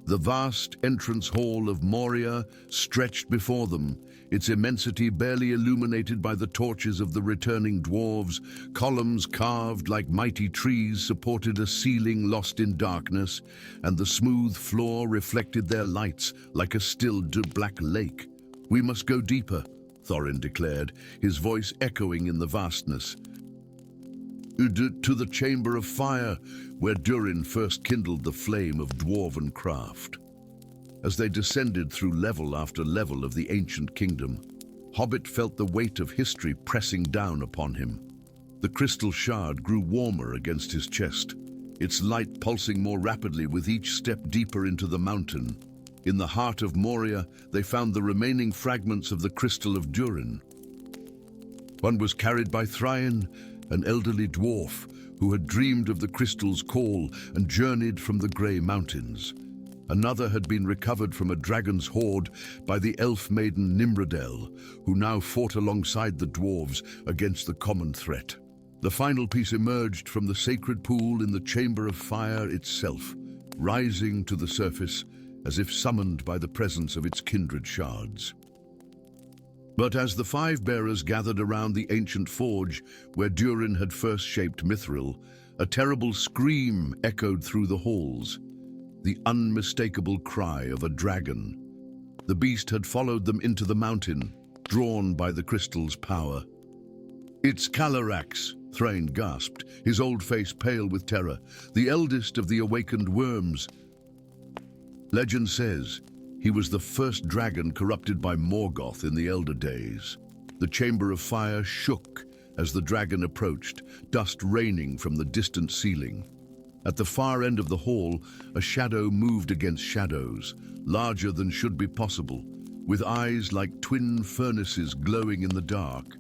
The vast entrance hall of Moria stretched before them, its immensity barely illuminated by the torches of the returning dwarves. Columns carved like mighty trees supported a ceiling lost in darkness, and the smooth floor reflected their lights like a still black lake. "We must go deeper," Thorin declared, his voice echoing in the vastness. "To the Chamber of Fire, where Durin first kindled the flame of dwarven craft." As they descended through level after level of the ancient kingdom, Hobbit felt the weight of history pressing down upon him. The crystal shard grew warmer against his chest, its light pulsing more rapidly with each step deeper into the mountain. In the heart of Moria, they found the remaining fragments of the Crystal of Durin. One was carried by Thrain, an elderly dwarf who had dreamed of the crystal's call and journeyed from the Grey Mountains. Another had been recovered from a dragon's horde by the elf maiden Nimrodel, who now fought alongside the dwarves against the common threat. The final piece emerged from the sacred pool in the Chamber of Fire itself, rising to the surface as if summoned by the presence of its kindred shards. But as the 5 bearers gathered around the ancient forge where Durin had first shaped Mithril, a terrible scream echoed through the halls, the unmistakable cry of a dragon. The beast had followed them into the mountain, drawn by the crystal's power. "It's Calyrax," Thrain gasped, his old face pale with terror, "the eldest of the awakened worms. Legend says he was the first dragon corrupted by Morgoth in the Elder Days." The Chamber of Fire shook as the dragon approached, dust raining from the distant ceiling. At the far end of the hall, a shadow moved against shadows, larger than should be possible, with eyes like twin furnaces glowing in the dark.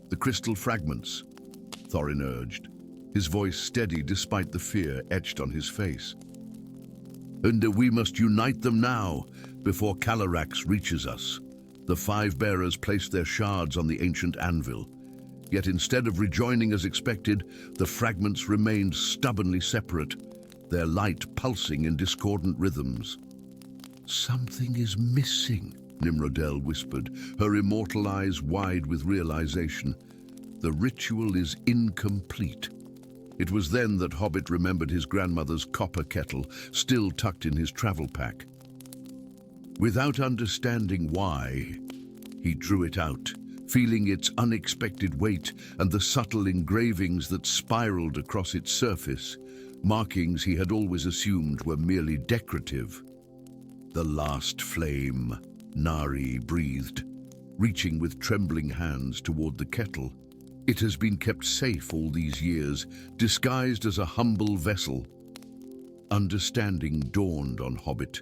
"The crystal fragments," Thorin urged, his voice steady despite the fear etched on his face. "And we must unite them now, before Calyrax reaches us." The 5 bearers placed their shards on the ancient anvil. Yet instead of rejoining as expected, the fragments remained stubbornly separate, their light pulsing in discordant rhythms. "Something is missing," Nimrodel whispered, her immortal eyes wide with realization. "The ritual is incomplete." It was then that Hobbit remembered his grandmother's copper kettle, still tucked in his travel pack. Without understanding why, he drew it out, feeling its unexpected weight and the subtle engravings that spiraled across its surface, markings he had always assumed were merely decorative. "The last flame," Nari breathed, reaching with trembling hands toward the kettle. "It has been kept safe all these years, disguised as a humble vessel." Understanding dawned on Hobbit.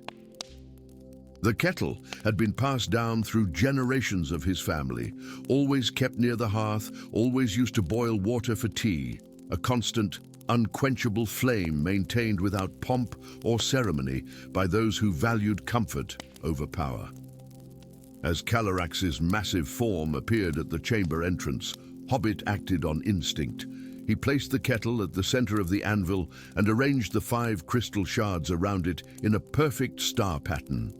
The kettle had been passed down through generations of his family, always kept near the hearth, always used to boil water for tea, a constant, unquenchable flame maintained without pomp or ceremony by those who valued comfort over power. As Calyrax's massive form appeared at the chamber entrance, Hobbit acted on instinct. He placed the kettle at the center of the anvil and arranged the 5 crystal shards around it in a perfect star pattern.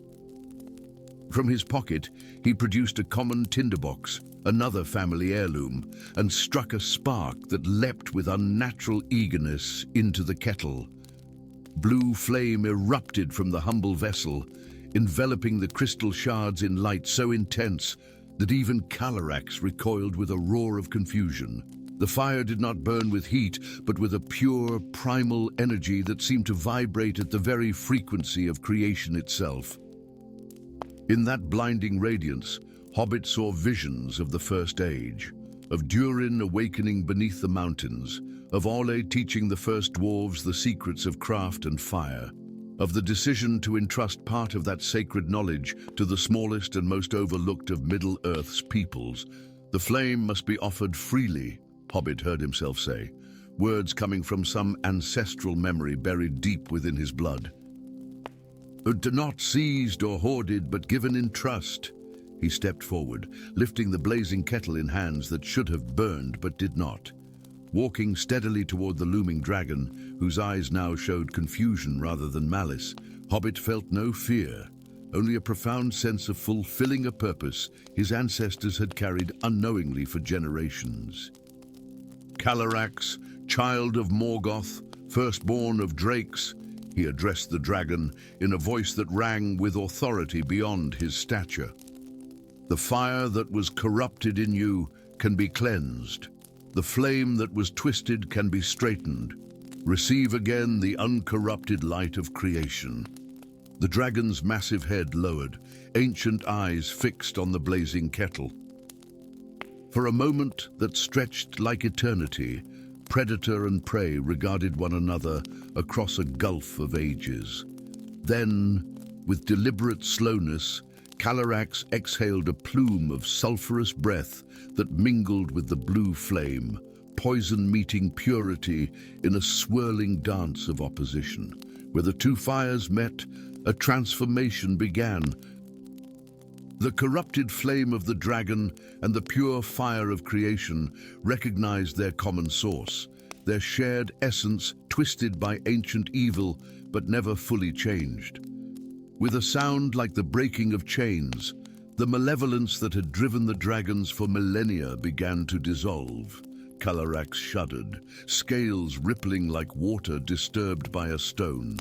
From his pocket, he produced a common tinderbox, another family heirloom, and struck a spark that leapt with unnatural eagerness into the kettle. Blue flame erupted from the humble vessel, enveloping the crystal shards in light so intense that even Calyrax recoiled with a roar of confusion. The fire did not burn with heat, but with a pure, primal energy that seemed to vibrate at the very frequency of creation itself. In that blinding radiance, Hobbit saw visions of the First Age, of Durin awakening beneath the mountains, of Orlé teaching the first dwarves the secrets of craft and fire, of the decision to entrust part of that sacred knowledge to the smallest and most overlooked of Middle-earth's peoples. The flame must be offered freely, Hobbit heard himself say, words coming from some ancestral memory buried deep within his blood. Not seized or hoarded, but given in trust. He stepped forward, lifting the blazing kettle in hands that should have burned but did not. Walking steadily toward the looming dragon, whose eyes now showed confusion rather than malice, Hobbit felt no fear, only a profound sense of fulfilling a purpose his ancestors had carried unknowingly for generations. Calyrax, child of Morgoth, firstborn of Drakes, he addressed the dragon in a voice that rang with authority beyond his stature. The fire that was corrupted in you can be cleansed. The flame that was twisted can be straightened. Receive again the uncorrupted light of creation. The dragon's massive head lowered, ancient eyes fixed on the blazing kettle. For a moment that stretched like eternity, predator and prey regarded one another across a gulf of ages. Then, with deliberate slowness, Calyrax exhaled a plume of sulphurous breath that mingled with the blue flame, poison meeting purity in a swirling dance of opposition. Where the two fires met, a transformation began. The corrupted flame of the dragon and the pure fire of creation recognized their common source, their shared essence twisted by ancient evil but never fully changed. With a sound like the breaking of chains, the malevolence that had driven the dragons for millennia began to dissolve. Calyrax shuddered, scales rippling like water disturbed by a stone.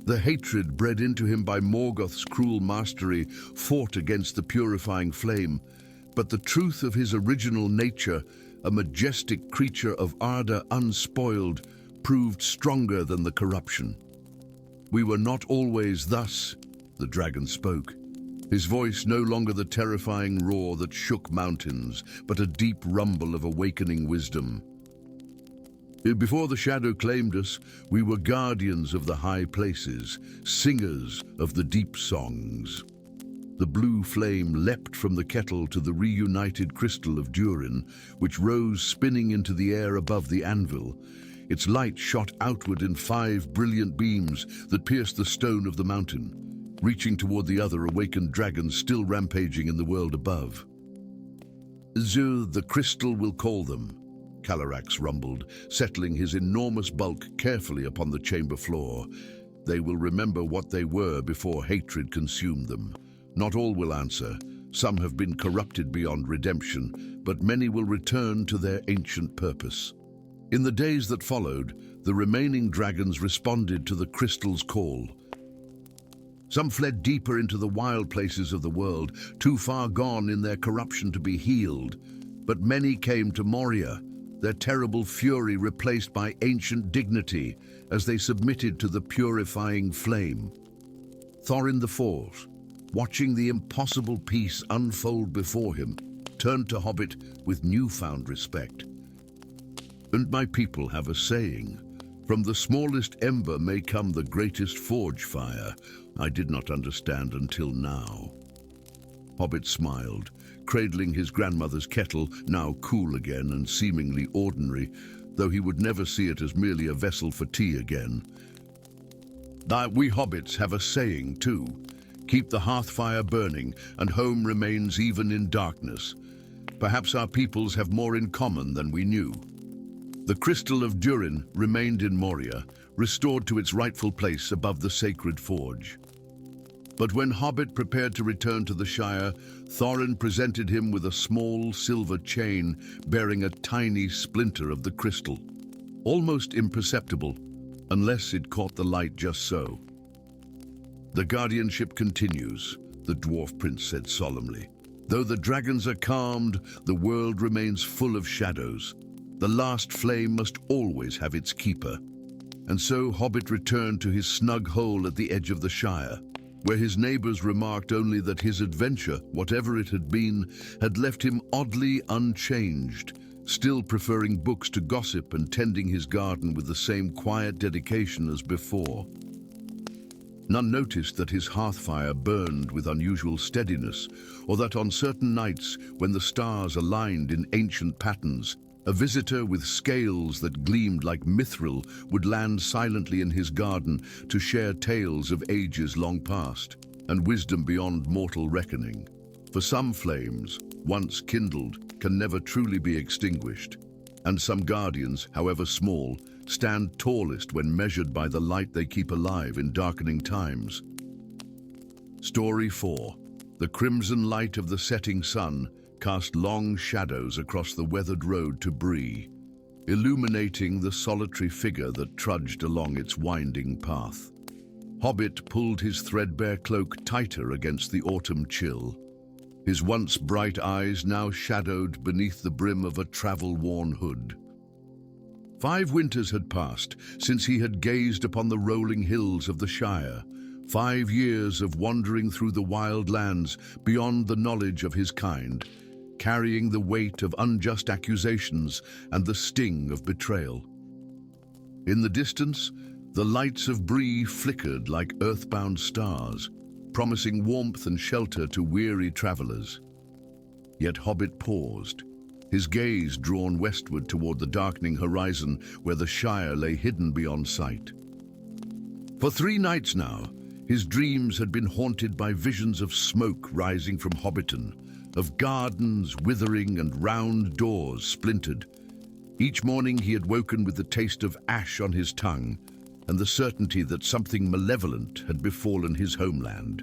The hatred bred into him by Morgoth's cruel mastery fought against the purifying flame, but the truth of his original nature, a majestic creature of ardor unspoiled, proved stronger than the corruption. We were not always thus, the dragon spoke, his voice no longer the terrifying roar that shook mountains, but a deep rumble of awakening wisdom. Before the shadow claimed us, we were guardians of the high places, singers of the deep songs. The blue flame leapt from the kettle to the reunited crystal of Durin, which rose spinning into the air above the anvil. Its light shot outward in 5 brilliant beams that pierced the stone of the mountain, reaching toward the other awakened dragons still rampaging in the world above. The crystal will call them, Calyrax rumbled, settling his enormous bulk carefully upon the chamber floor. They will remember what they were before hatred consumed them. Not all will answer. Some have been corrupted beyond redemption, but many will return to their ancient purpose. In the days that followed, the remaining dragons responded to the crystal's call. Some fled deeper into the wild places of the world, too far gone in their corruption to be healed. But many came to Moria, their terrible fury replaced by ancient dignity as they submitted to the purifying flame. Thorin the Fourth, watching the impossible peace unfold before him, turned to Hobbit with newfound respect. And my people have a saying, from the smallest ember may come the greatest forge fire. I did not understand until now. Hobbit smiled, cradling his grandmother's kettle, now cool again and seemingly ordinary, though he would never see it as merely a vessel for tea again. We hobbits have a saying too. Keep the hearth fire burning, and home remains even in darkness. Perhaps our peoples have more in common than we knew. The crystal of Durin remained in Moria, restored to its rightful place above the sacred forge. But when Hobbit prepared to return to the Shire, Thorin presented him with a small silver chain bearing a tiny splinter of the crystal, almost imperceptible, unless it caught the light just so. "The guardianship continues," the dwarf prince said solemnly. "Though the dragons are calmed, the world remains full of shadows. The last flame must always have its keeper." And so Hobbit returned to his snug hole at the edge of the Shire, where his neighbors remarked only that his adventure, whatever it had been, had left him oddly unchanged, still preferring books to gossip and tending his garden with the same quiet dedication as before. None noticed that his hearthfire burned with unusual steadiness, or that on certain nights, when the stars aligned in ancient patterns, a visitor with scales that gleamed like mithril would land silently in his garden to share tales of ages long past and wisdom beyond mortal reckoning. For some flames, once kindled, can never truly be extinguished, and some guardians, however small, stand tallest when measured by the light they keep alive in darkening times. Story 4. The crimson light of the setting sun cast long shadows across the weathered road to Bree, illuminating the solitary figure that trudged along its winding path. Hobbit pulled his threadbare cloak tighter against the autumn chill, his once bright eyes now shadowed beneath the brim of a travel-worn hood. 5 winters had passed since he had gazed upon the rolling hills of the Shire, 5 years of wandering through the wild lands beyond the knowledge of his kind, carrying the weight of unjust accusations and the sting of betrayal. In the distance, the lights of Bree flickered like earthbound stars, promising warmth and shelter to weary travelers. Yet Hobbit paused, his gaze drawn westward toward the darkening horizon where the Shire lay hidden beyond sight. For 3 nights now, his dreams had been haunted by visions of smoke rising from Hobbiton, of gardens withering and round doors splintered. Each morning he had woken with the taste of ash on his tongue and the certainty that something malevolent had befallen his homeland.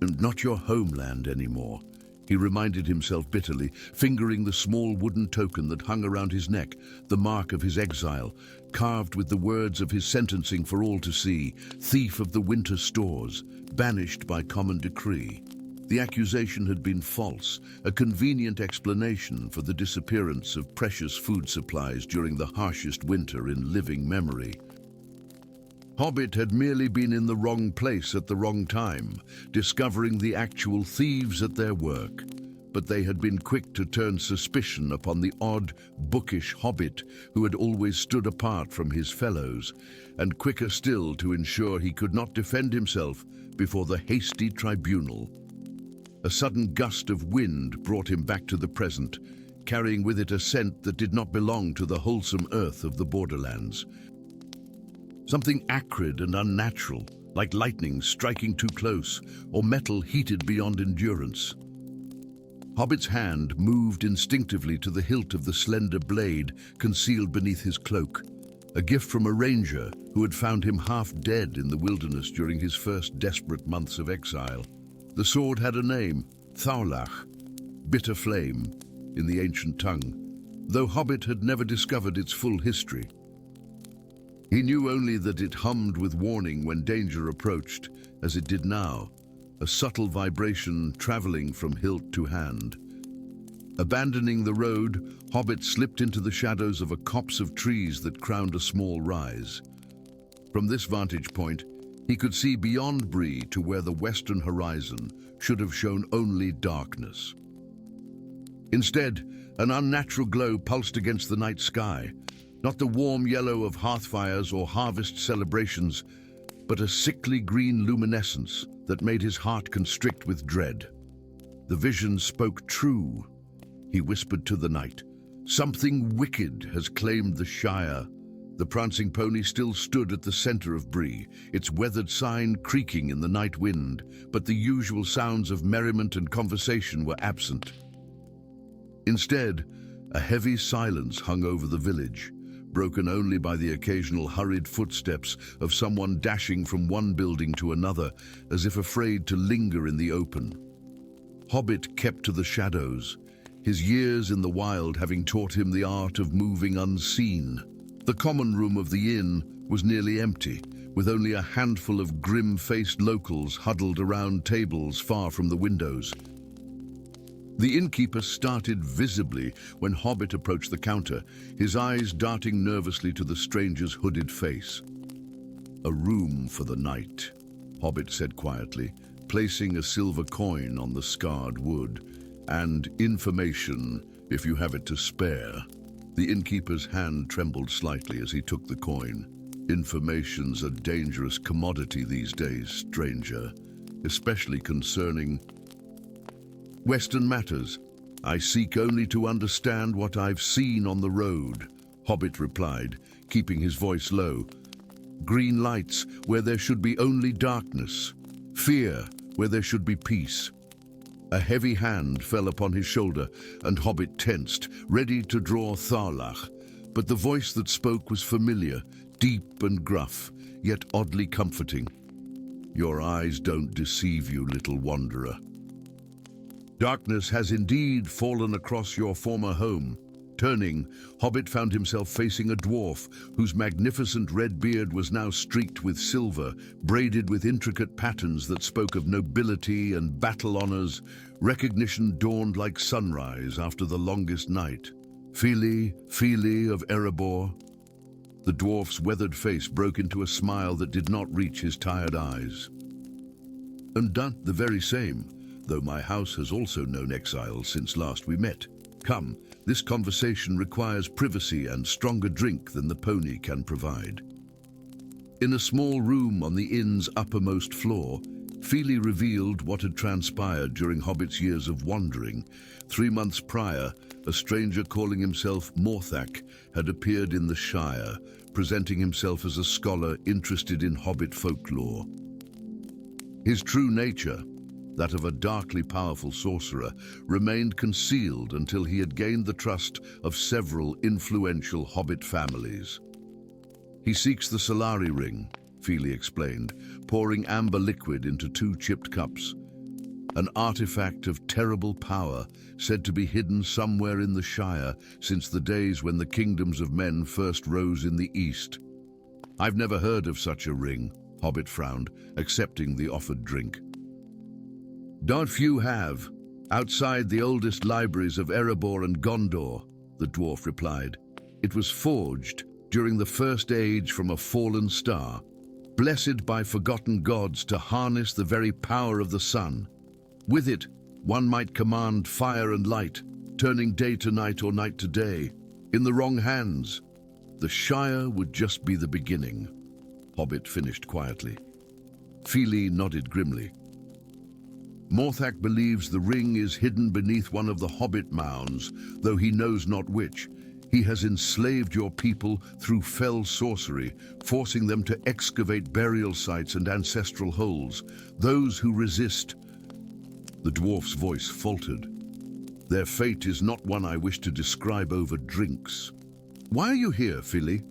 "And not your homeland anymore," he reminded himself bitterly, fingering the small wooden token that hung around his neck, the mark of his exile, carved with the words of his sentencing for all to see: "Thief of the winter stores, banished by common decree." The accusation had been false, a convenient explanation for the disappearance of precious food supplies during the harshest winter in living memory. Hobbit had merely been in the wrong place at the wrong time, discovering the actual thieves at their work. But they had been quick to turn suspicion upon the odd, bookish hobbit who had always stood apart from his fellows, and quicker still to ensure he could not defend himself before the hasty tribunal. A sudden gust of wind brought him back to the present, carrying with it a scent that did not belong to the wholesome earth of the borderlands. Something acrid and unnatural, like lightning striking too close, or metal heated beyond endurance. Hobbit's hand moved instinctively to the hilt of the slender blade concealed beneath his cloak, a gift from a ranger who had found him half dead in the wilderness during his first desperate months of exile. The sword had a name, Thaulach, bitter flame, in the ancient tongue, though Hobbit had never discovered its full history. He knew only that it hummed with warning when danger approached, as it did now, a subtle vibration traveling from hilt to hand. Abandoning the road, Hobbit slipped into the shadows of a copse of trees that crowned a small rise. From this vantage point, he could see beyond Bree to where the western horizon should have shown only darkness. Instead, an unnatural glow pulsed against the night sky, not the warm yellow of hearthfires or harvest celebrations, but a sickly green luminescence that made his heart constrict with dread. The vision spoke true, he whispered to the night. Something wicked has claimed the Shire. The prancing pony still stood at the center of Bree, its weathered sign creaking in the night wind, but the usual sounds of merriment and conversation were absent. Instead, A heavy silence hung over the village, broken only by the occasional hurried footsteps of someone dashing from one building to another, as if afraid to linger in the open. Hobbit kept to the shadows, his years in the wild having taught him the art of moving unseen. The common room of the inn was nearly empty, with only a handful of grim-faced locals huddled around tables far from the windows. The innkeeper started visibly when Hobbit approached the counter, his eyes darting nervously to the stranger's hooded face. "A room for the night," Hobbit said quietly, placing a silver coin on the scarred wood. "And information, if you have it to spare." The innkeeper's hand trembled slightly as he took the coin. "Information's a dangerous commodity these days, stranger, especially concerning Western matters. I seek only to understand what I've seen on the road," Hobbit replied, keeping his voice low. "Green lights where there should be only darkness, fear where there should be peace." A heavy hand fell upon his shoulder, and Hobbit tensed, ready to draw Tharlach. But the voice that spoke was familiar, deep and gruff, yet oddly comforting. "Your eyes don't deceive you, little wanderer. Darkness has indeed fallen across your former home." Turning, Hobbit found himself facing a dwarf whose magnificent red beard was now streaked with silver, braided with intricate patterns that spoke of nobility and battle honors. Recognition dawned like sunrise after the longest night. "Fili, Fili of Erebor." The dwarf's weathered face broke into a smile that did not reach his tired eyes. "And done the very same, though my house has also known exile since last we met. Come, this conversation requires privacy and stronger drink than the pony can provide." In a small room on the inn's uppermost floor, Fili revealed what had transpired during Hobbit's years of wandering. 3 months prior, a stranger calling himself Morthak had appeared in the Shire, presenting himself as a scholar interested in Hobbit folklore. His true nature, that of a darkly powerful sorcerer, remained concealed until he had gained the trust of several influential Hobbit families. "He seeks the Solari ring," Fili explained, pouring amber liquid into 2 chipped cups. "An artifact of terrible power, said to be hidden somewhere in the Shire since the days when the kingdoms of men first rose in the east." "I've never heard of such a ring," Hobbit frowned, accepting the offered drink. "Don't few have, outside the oldest libraries of Erebor and Gondor," the dwarf replied. "It was forged during the First Age from a fallen star, blessed by forgotten gods to harness the very power of the sun. With it, one might command fire and light, turning day to night or night to day. In the wrong hands, the Shire would just be the beginning." Hobbit finished quietly. Fili nodded grimly. "Morthak believes the ring is hidden beneath one of the Hobbit mounds, though he knows not which. He has enslaved your people through fell sorcery, forcing them to excavate burial sites and ancestral holes. Those who resist..." The dwarf's voice faltered. "Their fate is not one I wish to describe over drinks. Why are you here, Fili?"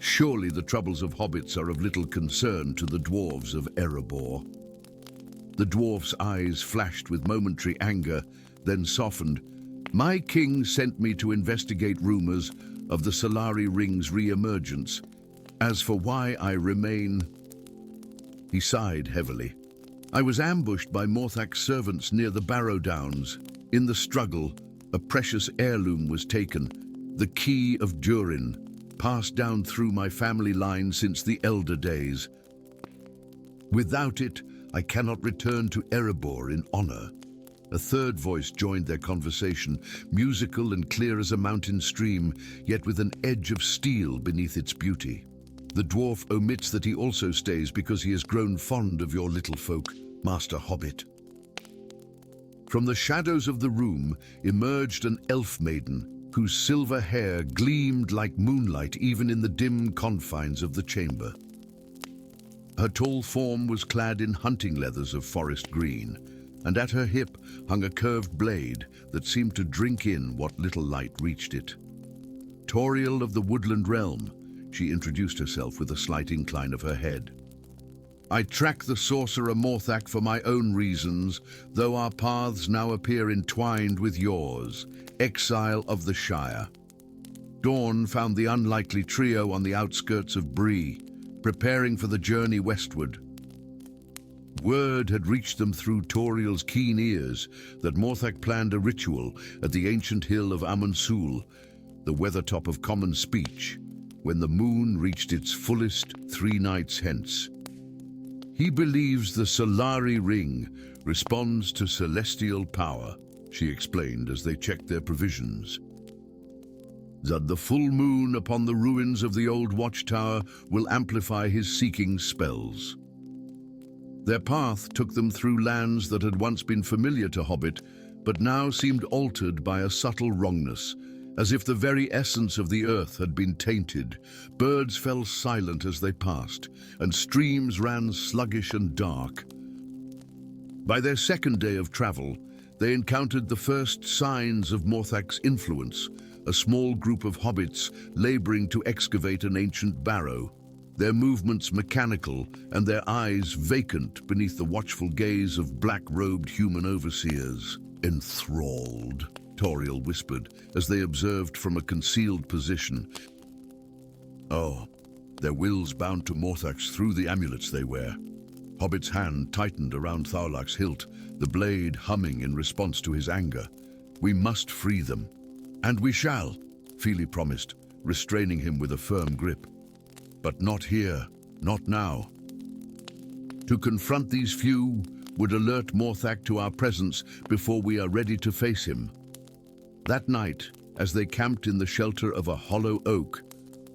Surely the troubles of hobbits are of little concern to the dwarves of Erebor. The dwarf's eyes flashed with momentary anger, then softened. "My king sent me to investigate rumors of the Solari ring's re-emergence. As for why I remain..." He sighed heavily. "I was ambushed by Morthak's servants near the Barrow Downs. In the struggle, a precious heirloom was taken, the Key of Durin, passed down through my family line since the Elder days. Without it, I cannot return to Erebor in honor." A third voice joined their conversation, musical and clear as a mountain stream, yet with an edge of steel beneath its beauty. "The dwarf omits that he also stays because he has grown fond of your little folk, Master Hobbit." From the shadows of the room emerged an elf maiden, whose silver hair gleamed like moonlight even in the dim confines of the chamber. Her tall form was clad in hunting leathers of forest green, and at her hip hung a curved blade that seemed to drink in what little light reached it. Toriel of the Woodland Realm, she introduced herself with a slight incline of her head. I track the sorcerer Morthak for my own reasons, though our paths now appear entwined with yours, exile of the Shire. Dawn found the unlikely trio on the outskirts of Bree, preparing for the journey westward. Word had reached them through Toriel's keen ears that Morthak planned a ritual at the ancient hill of Amansul, the weathertop of common speech, when the moon reached its fullest 3 nights hence. He believes the Solari ring responds to celestial power, she explained as they checked their provisions. That the full moon upon the ruins of the old watchtower will amplify his seeking spells. Their path took them through lands that had once been familiar to Hobbit, but now seemed altered by a subtle wrongness, as if the very essence of the earth had been tainted. Birds fell silent as they passed, and streams ran sluggish and dark. By their second day of travel, they encountered the first signs of Morthak's influence, a small group of hobbits laboring to excavate an ancient barrow, their movements mechanical and their eyes vacant beneath the watchful gaze of black-robed human overseers. Enthralled, Toriel whispered as they observed from a concealed position. Oh, their wills bound to Morthak's through the amulets they wear. Hobbit's hand tightened around Thaulak's hilt, the blade humming in response to his anger. We must free them. And we shall, Fili promised, restraining him with a firm grip. But not here, not now. To confront these few would alert Morthak to our presence before we are ready to face him. That night, as they camped in the shelter of a hollow oak,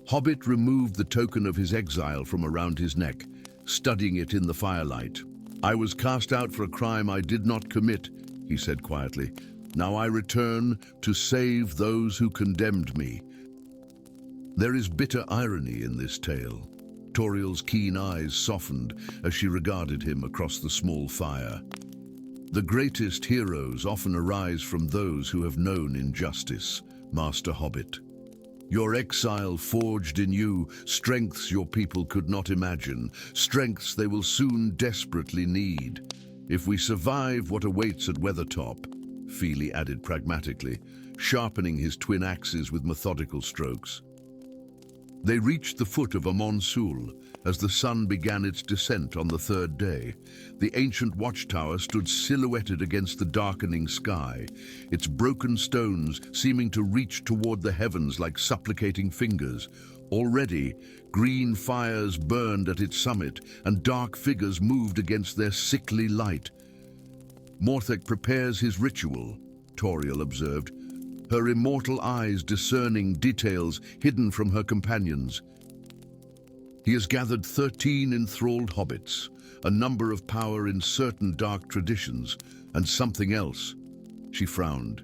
Hobbit removed the token of his exile from around his neck, studying it in the firelight. I was cast out for a crime I did not commit, he said quietly. Now I return to save those who condemned me. There is bitter irony in this tale. Toriel's keen eyes softened as she regarded him across the small fire. The greatest heroes often arise from those who have known injustice, Master Hobbit. Your exile forged in you strengths your people could not imagine, strengths they will soon desperately need. If we survive what awaits at Weathertop, Fili added pragmatically, sharpening his twin axes with methodical strokes. They reached the foot of Amansul as the sun began its descent on the third day. The ancient watchtower stood silhouetted against the darkening sky, its broken stones seeming to reach toward the heavens like supplicating fingers. Already, green fires burned at its summit, and dark figures moved against their sickly light. Morthak prepares his ritual, Toriel observed, her immortal eyes discerning details hidden from her companions. He has gathered 13 enthralled hobbits, a number of power in certain dark traditions, and something else. She frowned.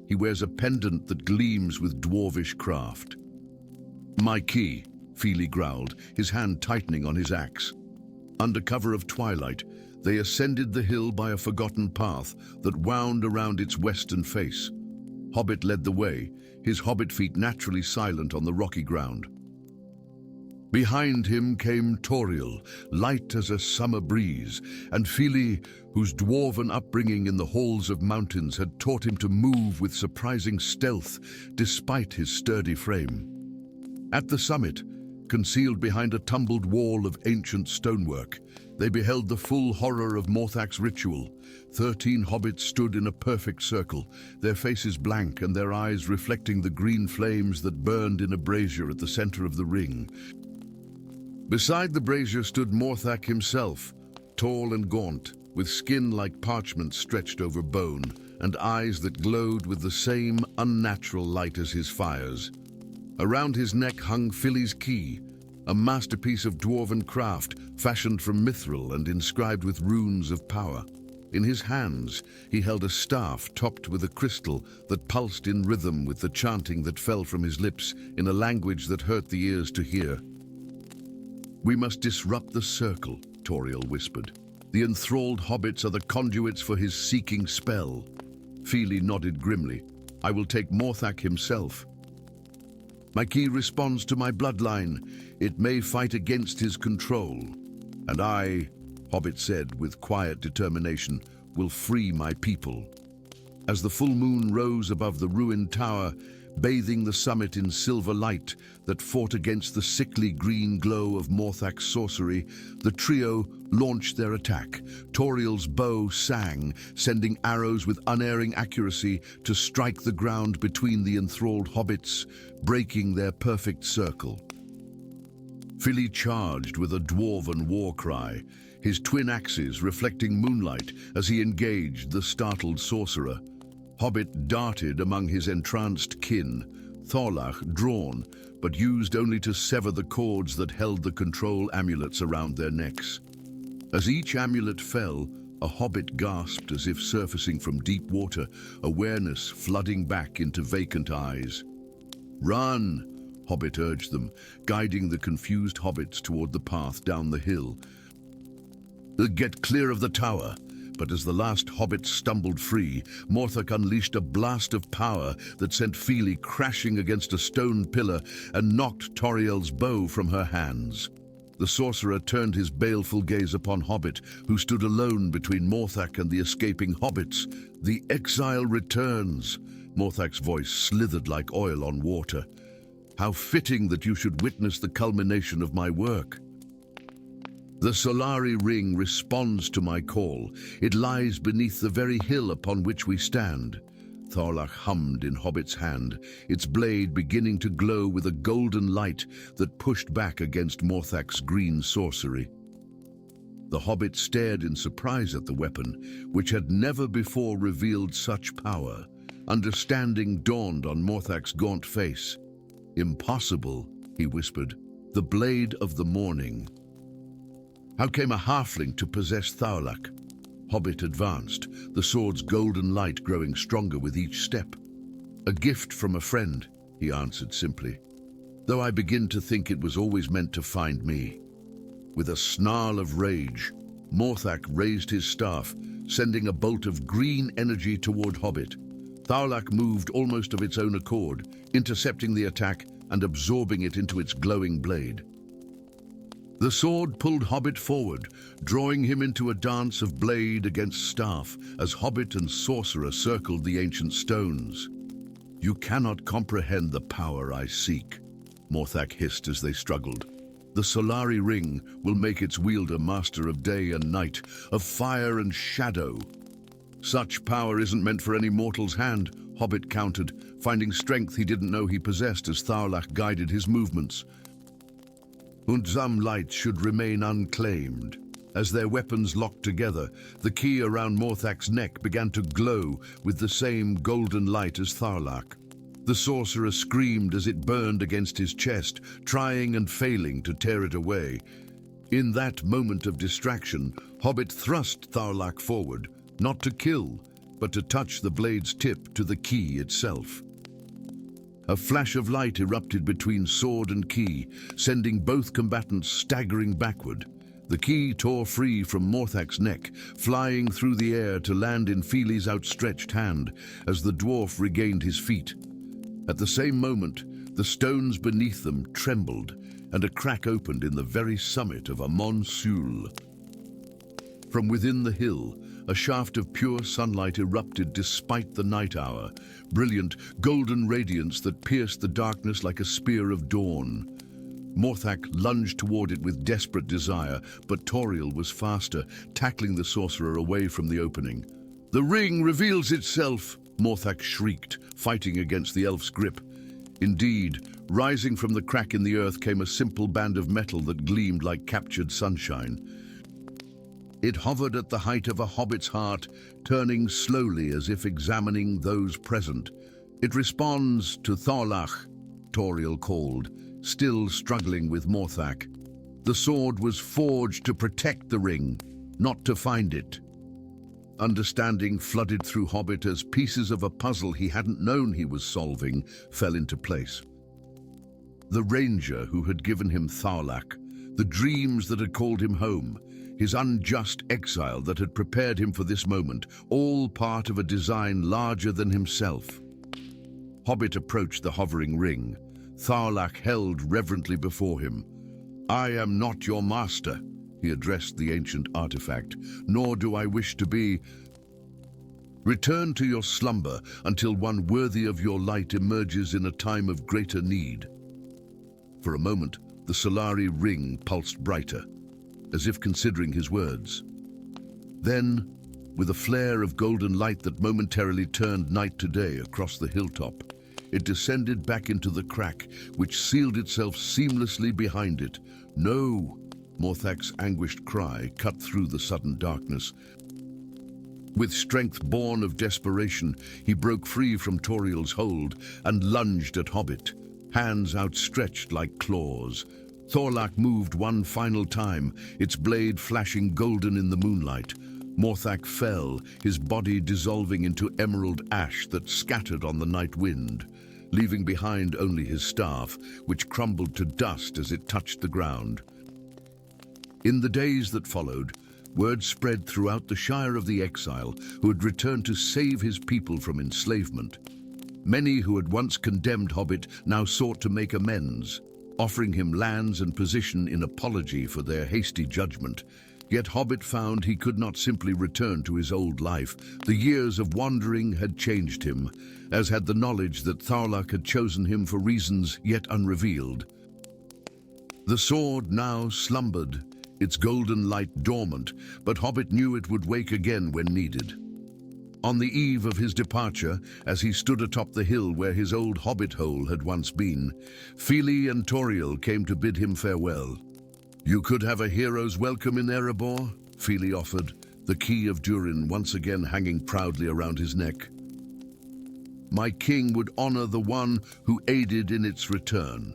He wears a pendant that gleams with dwarvish craft. My key, Fili growled, his hand tightening on his axe. Under cover of twilight, they ascended the hill by a forgotten path that wound around its western face. Hobbit led the way, his hobbit feet naturally silent on the rocky ground. Behind him came Toriel, light as a summer breeze, and Fili, whose dwarven upbringing in the halls of mountains had taught him to move with surprising stealth despite his sturdy frame. At the summit, concealed behind a tumbled wall of ancient stonework, they beheld the full horror of Morthak's ritual. 13 hobbits stood in a perfect circle, their faces blank and their eyes reflecting the green flames that burned in a brazier at the center of the ring. Beside the brazier stood Morthak himself, tall and gaunt, with skin like parchment stretched over bone, and eyes that glowed with the same unnatural light as his fires. Around his neck hung Fili's key, a masterpiece of dwarven craft fashioned from mithril and inscribed with runes of power. In his hands, he held a staff topped with a crystal that pulsed in rhythm with the chanting that fell from his lips in a language that hurt the ears to hear. We must disrupt the circle, Toriel whispered. The enthralled hobbits are the conduits for his seeking spell. Fili nodded grimly. I will take Morthak himself. My key responds to my bloodline. It may fight against his control. And I, Hobbit said with quiet determination, will free my people. As the full moon rose above the ruined tower, bathing the summit in silver light that fought against the sickly green glow of Morthak's sorcery, the trio launched their attack. Tauriel's bow sang, sending arrows with unerring accuracy to strike the ground between the enthralled hobbits, breaking their perfect circle. Fili charged with a dwarven war cry, his twin axes reflecting moonlight as he engaged the startled sorcerer. Hobbit darted among his entranced kin, Thorlach drawn, but used only to sever the cords that held the control amulets around their necks. As each amulet fell, a hobbit gasped as if surfacing from deep water, awareness flooding back into vacant eyes. Run, Hobbit urged them, guiding the confused hobbits toward the path down the hill. Get clear of the tower. But as the last hobbit stumbled free, Morthak unleashed a blast of power that sent Fili crashing against a stone pillar and knocked Tauriel's bow from her hands. The sorcerer turned his baleful gaze upon Hobbit, who stood alone between Morthak and the escaping hobbits. The exile returns. Morthak's voice slithered like oil on water. How fitting that you should witness the culmination of my work. The Solari ring responds to my call. It lies beneath the very hill upon which we stand. Thorlach hummed in Hobbit's hand, its blade beginning to glow with a golden light that pushed back against Morthak's green sorcery. The Hobbit stared in surprise at the weapon, which had never before revealed such power. Understanding dawned on Morthak's gaunt face. Impossible, he whispered. The blade of the morning. How came a halfling to possess Thorlach? Hobbit advanced, the sword's golden light growing stronger with each step. A gift from a friend, he answered simply. Though I begin to think it was always meant to find me. With a snarl of rage, Morthak raised his staff, sending a bolt of green energy toward Hobbit. Thorlach moved almost of its own accord, intercepting the attack and absorbing it into its glowing blade. The sword pulled Hobbit forward, drawing him into a dance of blade against staff as Hobbit and sorcerer circled the ancient stones. You cannot comprehend the power I seek, Morthak hissed as they struggled. The Solari ring will make its wielder master of day and night, of fire and shadow. Such power isn't meant for any mortal's hand, Hobbit countered, finding strength he didn't know he possessed as Thorlach guided his movements. And some light should remain unclaimed. As their weapons locked together, the key around Morthak's neck began to glow with the same golden light as Thorlach. The sorcerer screamed as it burned against his chest, trying and failing to tear it away. In that moment of distraction, Hobbit thrust Thorlach forward, not to kill, but to touch the blade's tip to the key itself. A flash of light erupted between sword and key, sending both combatants staggering backward. The key tore free from Morthak's neck, flying through the air to land in Fili's outstretched hand as the dwarf regained his feet. At the same moment, the stones beneath them trembled, and a crack opened in the very summit of Amon Sul. From within the hill, a shaft of pure sunlight erupted despite the night hour, brilliant golden radiance that pierced the darkness like a spear of dawn. Morthak lunged toward it with desperate desire, but Tauriel was faster, tackling the sorcerer away from the opening. The ring reveals itself, Morthak shrieked, fighting against the elf's grip. Indeed, rising from the crack in the earth came a simple band of metal that gleamed like captured sunshine. It hovered at the height of a hobbit's heart, turning slowly as if examining those present. It responds to Thorlach, Tauriel called, still struggling with Morthak. The sword was forged to protect the ring, not to find it. Understanding flooded through Hobbit as pieces of a puzzle he hadn't known he was solving fell into place. The ranger who had given him Thorlach, the dreams that had called him home, his unjust exile that had prepared him for this moment, all part of a design larger than himself. Hobbit approached the hovering ring. Tharlak held reverently before him. "I am not your master," he addressed the ancient artifact, "nor do I wish to be. Return to your slumber until one worthy of your light emerges in a time of greater need." For a moment, the Solari ring pulsed brighter, as if considering his words. Then, with a flare of golden light that momentarily turned night to day across the hilltop, it descended back into the crack, which sealed itself seamlessly behind it. "No!" Morthak's anguished cry cut through the sudden darkness. With strength born of desperation, he broke free from Toriel's hold and lunged at Hobbit, hands outstretched like claws. Thorlak moved one final time, its blade flashing golden in the moonlight. Morthak fell, his body dissolving into emerald ash that scattered on the night wind, leaving behind only his staff, which crumbled to dust as it touched the ground. In the days that followed, word spread throughout the Shire of the Exile, who had returned to save his people from enslavement. Many who had once condemned Hobbit now sought to make amends, offering him lands and position in apology for their hasty judgment. Yet Hobbit found he could not simply return to his old life. The years of wandering had changed him, as had the knowledge that Tharlak had chosen him for reasons yet unrevealed. The sword now slumbered, its golden light dormant, but Hobbit knew it would wake again when needed. On the eve of his departure, as he stood atop the hill where his old hobbit hole had once been, Fili and Toriel came to bid him farewell. "You could have a hero's welcome in Erebor," Fili offered, the key of Durin once again hanging proudly around his neck. "My king would honor the one who aided in its return,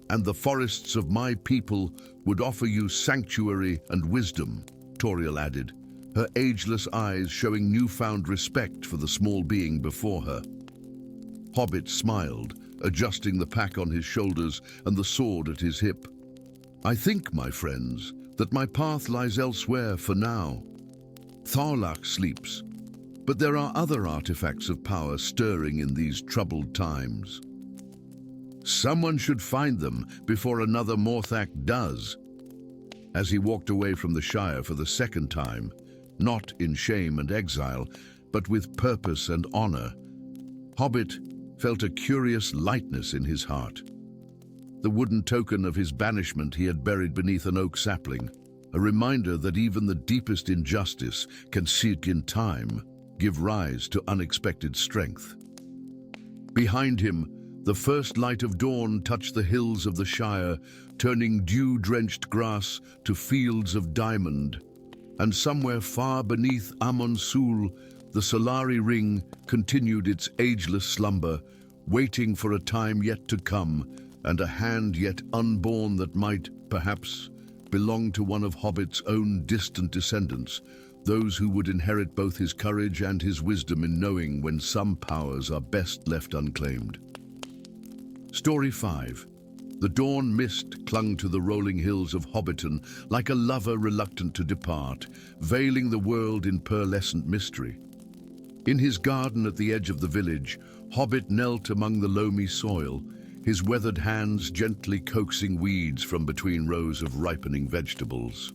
and the forests of my people would offer you sanctuary and wisdom," Toriel added, her ageless eyes showing newfound respect for the small being before her. Hobbit smiled, adjusting the pack on his shoulders and the sword at his hip. "I think, my friends, that my path lies elsewhere for now. Tharlak sleeps, but there are other artifacts of power stirring in these troubled times. Someone should find them before another Morthak does." As he walked away from the Shire for the second time, not in shame and exile, but with purpose and honor, Hobbit felt a curious lightness in his heart. The wooden token of his banishment he had buried beneath an oak sapling, a reminder that even the deepest injustice can seek in time, give rise to unexpected strength. Behind him, the first light of dawn touched the hills of the Shire, turning dew-drenched grass to fields of diamond. And somewhere far beneath Amon Sul, the Solari ring continued its ageless slumber, waiting for a time yet to come, and a hand yet unborn that might, perhaps, belong to one of Hobbit's own distant descendants, those who would inherit both his courage and his wisdom in knowing when some powers are best left unclaimed. Story 5. The dawn mist clung to the rolling hills of Hobbiton like a lover reluctant to depart, veiling the world in pearlescent mystery. In his garden at the edge of the village, Hobbit knelt among the loamy soil, his weathered hands gently coaxing weeds from between rows of ripening vegetables.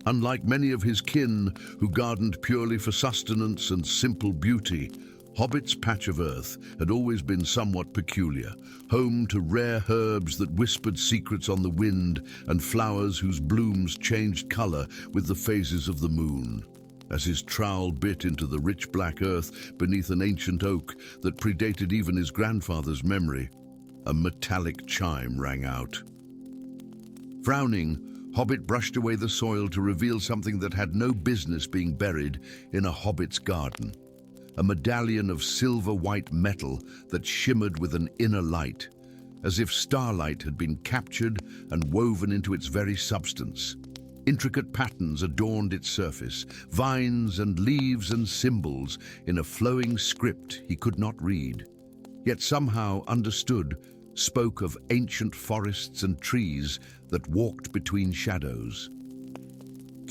Unlike many of his kin who gardened purely for sustenance and simple beauty, Hobbit's patch of earth had always been somewhat peculiar, home to rare herbs that whispered secrets on the wind and flowers whose blooms changed color with the phases of the moon. As his trowel bit into the rich black earth beneath an ancient oak that predated even his grandfather's memory, a metallic chime rang out. Frowning, Hobbit brushed away the soil to reveal something that had no business being buried in a hobbit's garden. A medallion of silver-white metal that shimmered with an inner light, as if starlight had been captured and woven into its very substance. Intricate patterns adorned its surface, vines and leaves and symbols in a flowing script he could not read, yet somehow understood, spoke of ancient forests and trees that walked between shadows.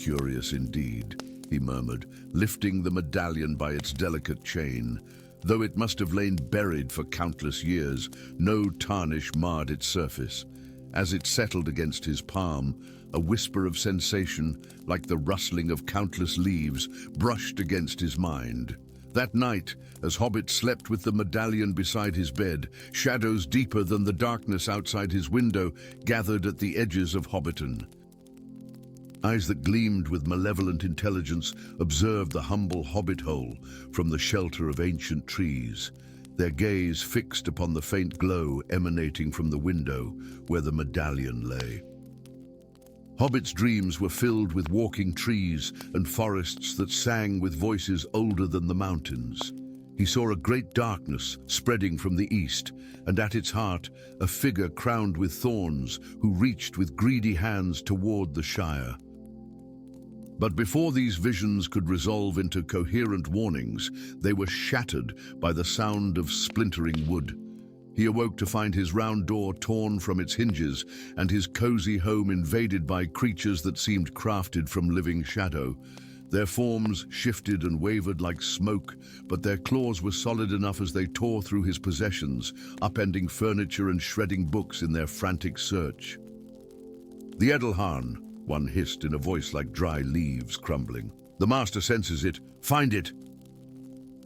Curious indeed, he murmured, lifting the medallion by its delicate chain. Though it must have lain buried for countless years, no tarnish marred its surface. As it settled against his palm, a whisper of sensation, like the rustling of countless leaves, brushed against his mind. That night, as Hobbit slept with the medallion beside his bed, shadows deeper than the darkness outside his window gathered at the edges of Hobbiton. Eyes that gleamed with malevolent intelligence observed the humble hobbit hole from the shelter of ancient trees, their gaze fixed upon the faint glow emanating from the window where the medallion lay. Hobbit's dreams were filled with walking trees and forests that sang with voices older than the mountains. He saw a great darkness spreading from the east, and at its heart a figure crowned with thorns who reached with greedy hands toward the Shire. But before these visions could resolve into coherent warnings, they were shattered by the sound of splintering wood. He awoke to find his round door torn from its hinges and his cozy home invaded by creatures that seemed crafted from living shadow. Their forms shifted and wavered like smoke, but their claws were solid enough as they tore through his possessions, upending furniture and shredding books in their frantic search. "The Edelharn," one hissed in a voice like dry leaves crumbling. "The master senses it. Find it!"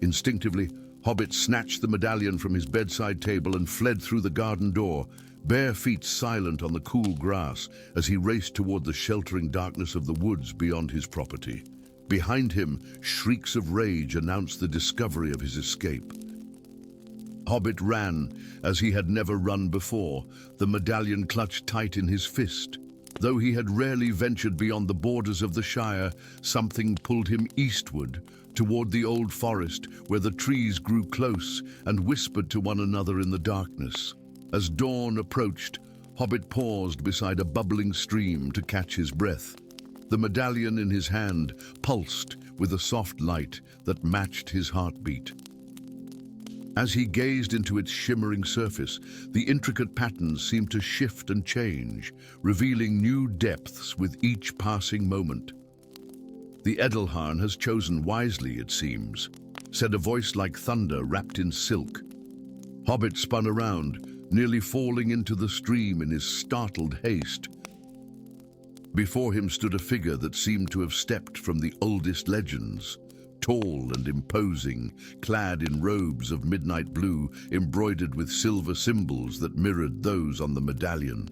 Instinctively, Hobbit snatched the medallion from his bedside table and fled through the garden door, bare feet silent on the cool grass as he raced toward the sheltering darkness of the woods beyond his property. Behind him, shrieks of rage announced the discovery of his escape. Hobbit ran as he had never run before, the medallion clutched tight in his fist. Though he had rarely ventured beyond the borders of the Shire, something pulled him eastward, toward the old forest where the trees grew close and whispered to one another in the darkness. As dawn approached, Hobbit paused beside a bubbling stream to catch his breath. The medallion in his hand pulsed with a soft light that matched his heartbeat. As he gazed into its shimmering surface, the intricate patterns seemed to shift and change, revealing new depths with each passing moment. "The Edelharn has chosen wisely, it seems," said a voice like thunder wrapped in silk. Hobbit spun around, nearly falling into the stream in his startled haste. Before him stood a figure that seemed to have stepped from the oldest legends. Tall and imposing, clad in robes of midnight blue embroidered with silver symbols that mirrored those on the medallion.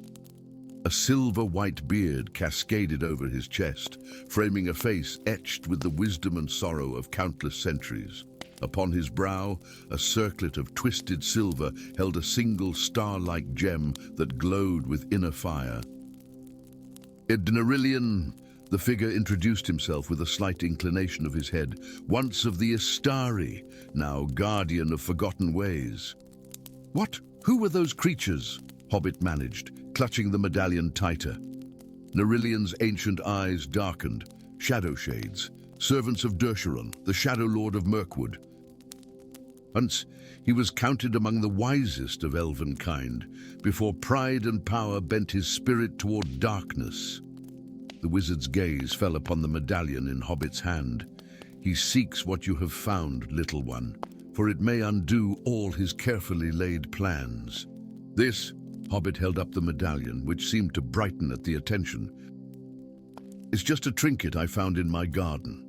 A silver-white beard cascaded over his chest, framing a face etched with the wisdom and sorrow of countless centuries. Upon his brow, a circlet of twisted silver held a single star-like gem that glowed with inner fire. "Narration," the figure introduced himself with a slight inclination of his head, "once of the Istari, now guardian of forgotten ways." "What? Who were those creatures?" Hobbit managed, clutching the medallion tighter. Narilion's ancient eyes darkened. "Shadow shades, servants of Dersheron, the Shadow Lord of Mirkwood." Once he was counted among the wisest of elven kind, before pride and power bent his spirit toward darkness. The wizard's gaze fell upon the medallion in Hobbit's hand. "He seeks what you have found, little one, for it may undo all his carefully laid plans." "This," Hobbit held up the medallion, which seemed to brighten at the attention, "is just a trinket I found in my garden."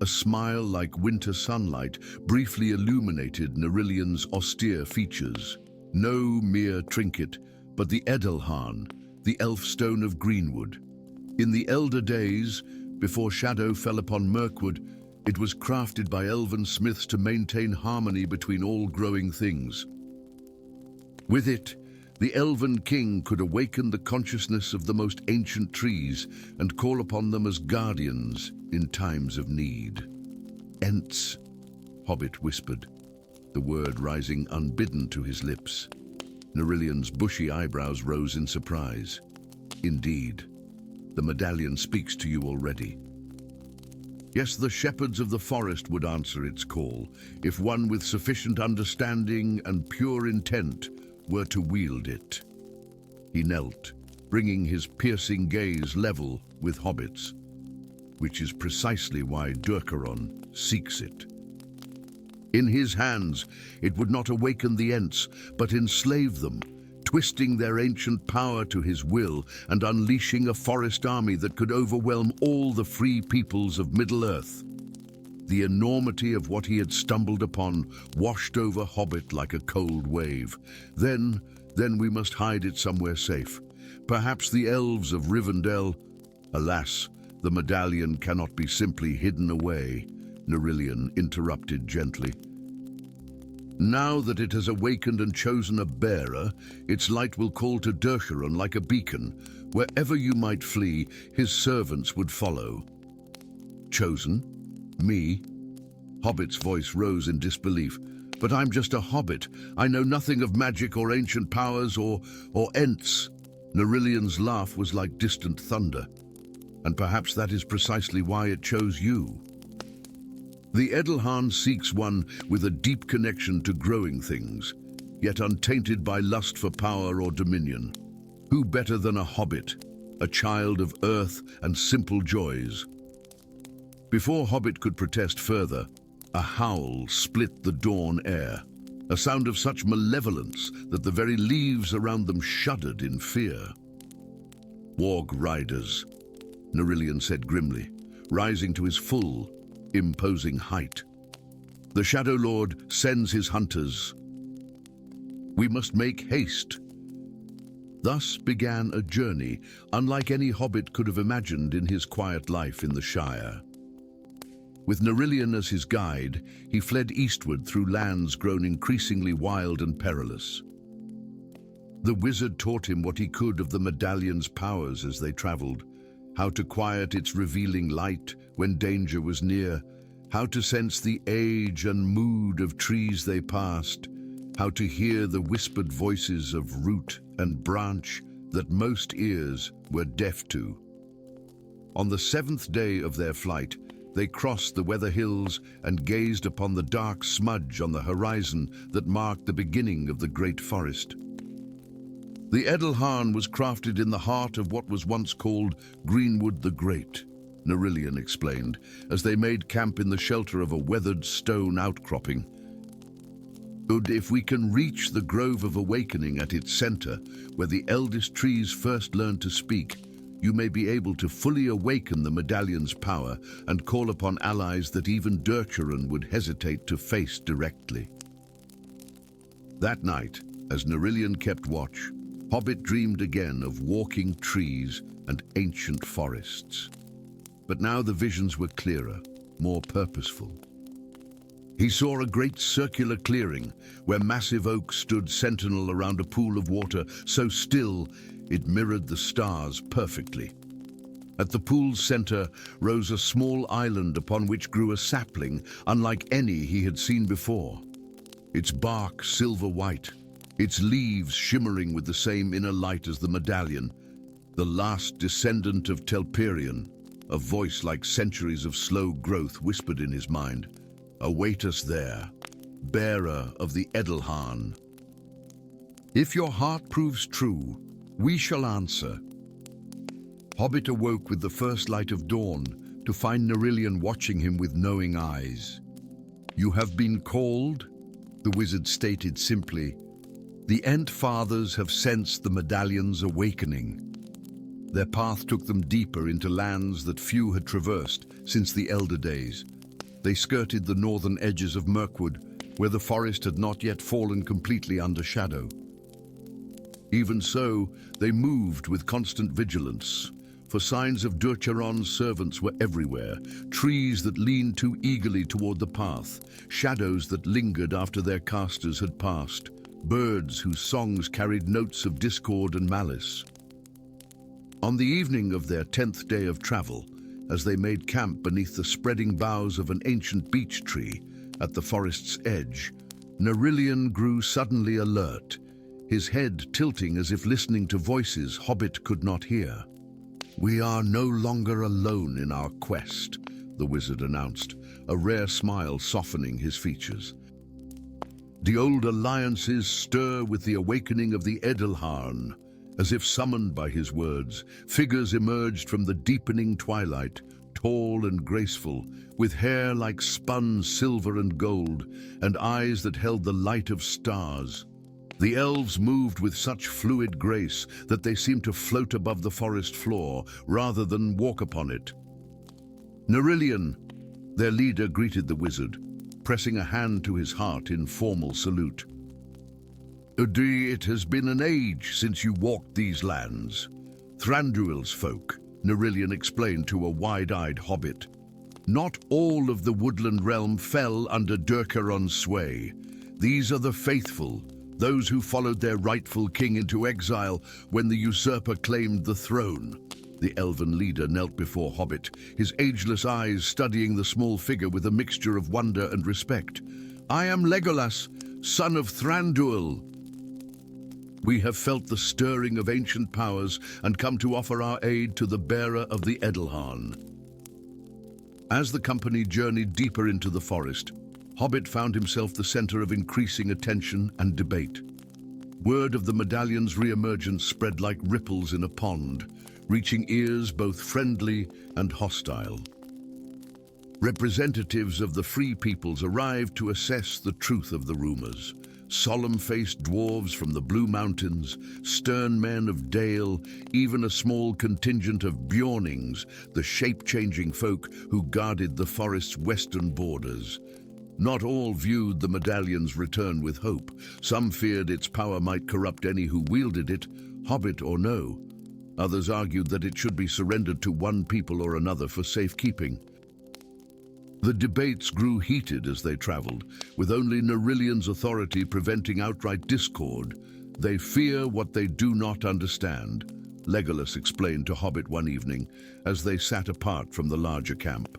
A smile like winter sunlight briefly illuminated Narilion's austere features. No mere trinket, but the Edelharn, the elf stone of Greenwood. In the elder days, before shadow fell upon Mirkwood, it was crafted by elven smiths to maintain harmony between all growing things. With it, the elven king could awaken the consciousness of the most ancient trees and call upon them as guardians in times of need. "Ents," Hobbit whispered, the word rising unbidden to his lips. Narilion's bushy eyebrows rose in surprise. "Indeed. The medallion speaks to you already." "Yes, the shepherds of the forest would answer its call, if one with sufficient understanding and pure intent were to wield it." He knelt, bringing his piercing gaze level with Hobbit's. which is precisely why Durkaron seeks it. In his hands, it would not awaken the Ents, but enslave them, twisting their ancient power to his will and unleashing a forest army that could overwhelm all the free peoples of Middle-earth. The enormity of what he had stumbled upon washed over Hobbit like a cold wave. Then we must hide it somewhere safe. Perhaps the elves of Rivendell. Alas, the medallion cannot be simply hidden away, Narilian interrupted gently. Now that it has awakened and chosen a bearer, its light will call to Durkaron like a beacon. Wherever you might flee, his servants would follow. Chosen? Me? Hobbit's voice rose in disbelief. But I'm just a hobbit. I know nothing of magic or ancient powers or Ents. Narilian's laugh was like distant thunder. And perhaps that is precisely why it chose you. The Edelharn seeks one with a deep connection to growing things, yet untainted by lust for power or dominion. Who better than a hobbit, a child of earth and simple joys? Before Hobbit could protest further, a howl split the dawn air, a sound of such malevolence that the very leaves around them shuddered in fear. Warg riders, Narilian said grimly, rising to his full, imposing height. The Shadow Lord sends his hunters. We must make haste. Thus began a journey unlike any hobbit could have imagined in his quiet life in the Shire. With Narilian as his guide, he fled eastward through lands grown increasingly wild and perilous. The wizard taught him what he could of the medallion's powers as they traveled, how to quiet its revealing light when danger was near, how to sense the age and mood of trees they passed, how to hear the whispered voices of root and branch that most ears were deaf to. On the 7th day of their flight, they crossed the weather hills and gazed upon the dark smudge on the horizon that marked the beginning of the great forest. The Edelharn was crafted in the heart of what was once called Greenwood the Great, Narilian explained, as they made camp in the shelter of a weathered stone outcropping. If we can reach the Grove of Awakening at its center, where the eldest trees first learned to speak, you may be able to fully awaken the medallion's power and call upon allies that even Durkaron would hesitate to face directly. That night, as Narilian kept watch, Hobbit dreamed again of walking trees and ancient forests. But now the visions were clearer, more purposeful. He saw a great circular clearing where massive oaks stood sentinel around a pool of water so still it mirrored the stars perfectly. At the pool's center rose a small island upon which grew a sapling unlike any he had seen before. Its bark silver white, its leaves shimmering with the same inner light as the medallion, the last descendant of Telperion. A voice like centuries of slow growth whispered in his mind, "Await us there, bearer of the Edelharn. If your heart proves true, we shall answer." Hobbit awoke with the first light of dawn to find Narilian watching him with knowing eyes. "You have been called," the wizard stated simply. "The Ent fathers have sensed the medallion's awakening." Their path took them deeper into lands that few had traversed since the Elder Days. They skirted the northern edges of Mirkwood, where the forest had not yet fallen completely under shadow. Even so, they moved with constant vigilance, for signs of Durkaron's servants were everywhere, trees that leaned too eagerly toward the path, shadows that lingered after their casters had passed, birds whose songs carried notes of discord and malice. On the evening of their 10th day of travel, as they made camp beneath the spreading boughs of an ancient beech tree at the forest's edge, Narilian grew suddenly alert, his head tilting as if listening to voices Hobbit could not hear. "We are no longer alone in our quest," the wizard announced, a rare smile softening his features. "The old alliances stir with the awakening of the Edelharn." As if summoned by his words, figures emerged from the deepening twilight, tall and graceful, with hair like spun silver and gold, and eyes that held the light of stars. The elves moved with such fluid grace that they seemed to float above the forest floor rather than walk upon it. Nerillion, their leader, greeted the wizard, pressing a hand to his heart in formal salute. "It has been an age since you walked these lands. Thranduil's folk," Nerillion explained to a wide-eyed hobbit. "Not all of the woodland realm fell under Durcaron's sway. These are the faithful, those who followed their rightful king into exile when the usurper claimed the throne." The elven leader knelt before Hobbit, his ageless eyes studying the small figure with a mixture of wonder and respect. "I am Legolas, son of Thranduil. We have felt the stirring of ancient powers and come to offer our aid to the bearer of the Edelharn." As the company journeyed deeper into the forest, Hobbit found himself the center of increasing attention and debate. Word of the medallion's re-emergence spread like ripples in a pond, reaching ears both friendly and hostile. Representatives of the Free Peoples arrived to assess the truth of the rumors. Solemn-faced dwarves from the Blue Mountains, stern men of Dale, even a small contingent of Bjornings, the shape-changing folk who guarded the forest's western borders. Not all viewed the medallion's return with hope. Some feared its power might corrupt any who wielded it, hobbit or no. Others argued that it should be surrendered to one people or another for safekeeping. The debates grew heated as they traveled, with only Nerillion's authority preventing outright discord. "They fear what they do not understand," Legolas explained to Hobbit one evening as they sat apart from the larger camp.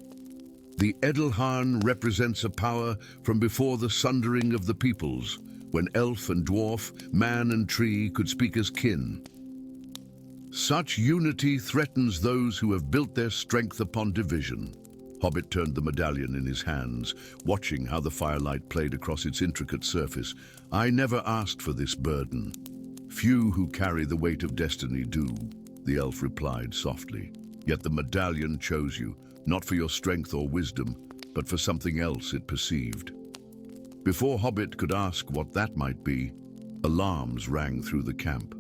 "The Edelharn represents a power from before the sundering of the peoples, when elf and dwarf, man and tree could speak as kin. Such unity threatens those who have built their strength upon division." Hobbit turned the medallion in his hands, watching how the firelight played across its intricate surface. "I never asked for this burden. Few who carry the weight of destiny do," the elf replied softly. "Yet the medallion chose you, not for your strength or wisdom, but for something else it perceived." Before Hobbit could ask what that might be, alarms rang through the camp.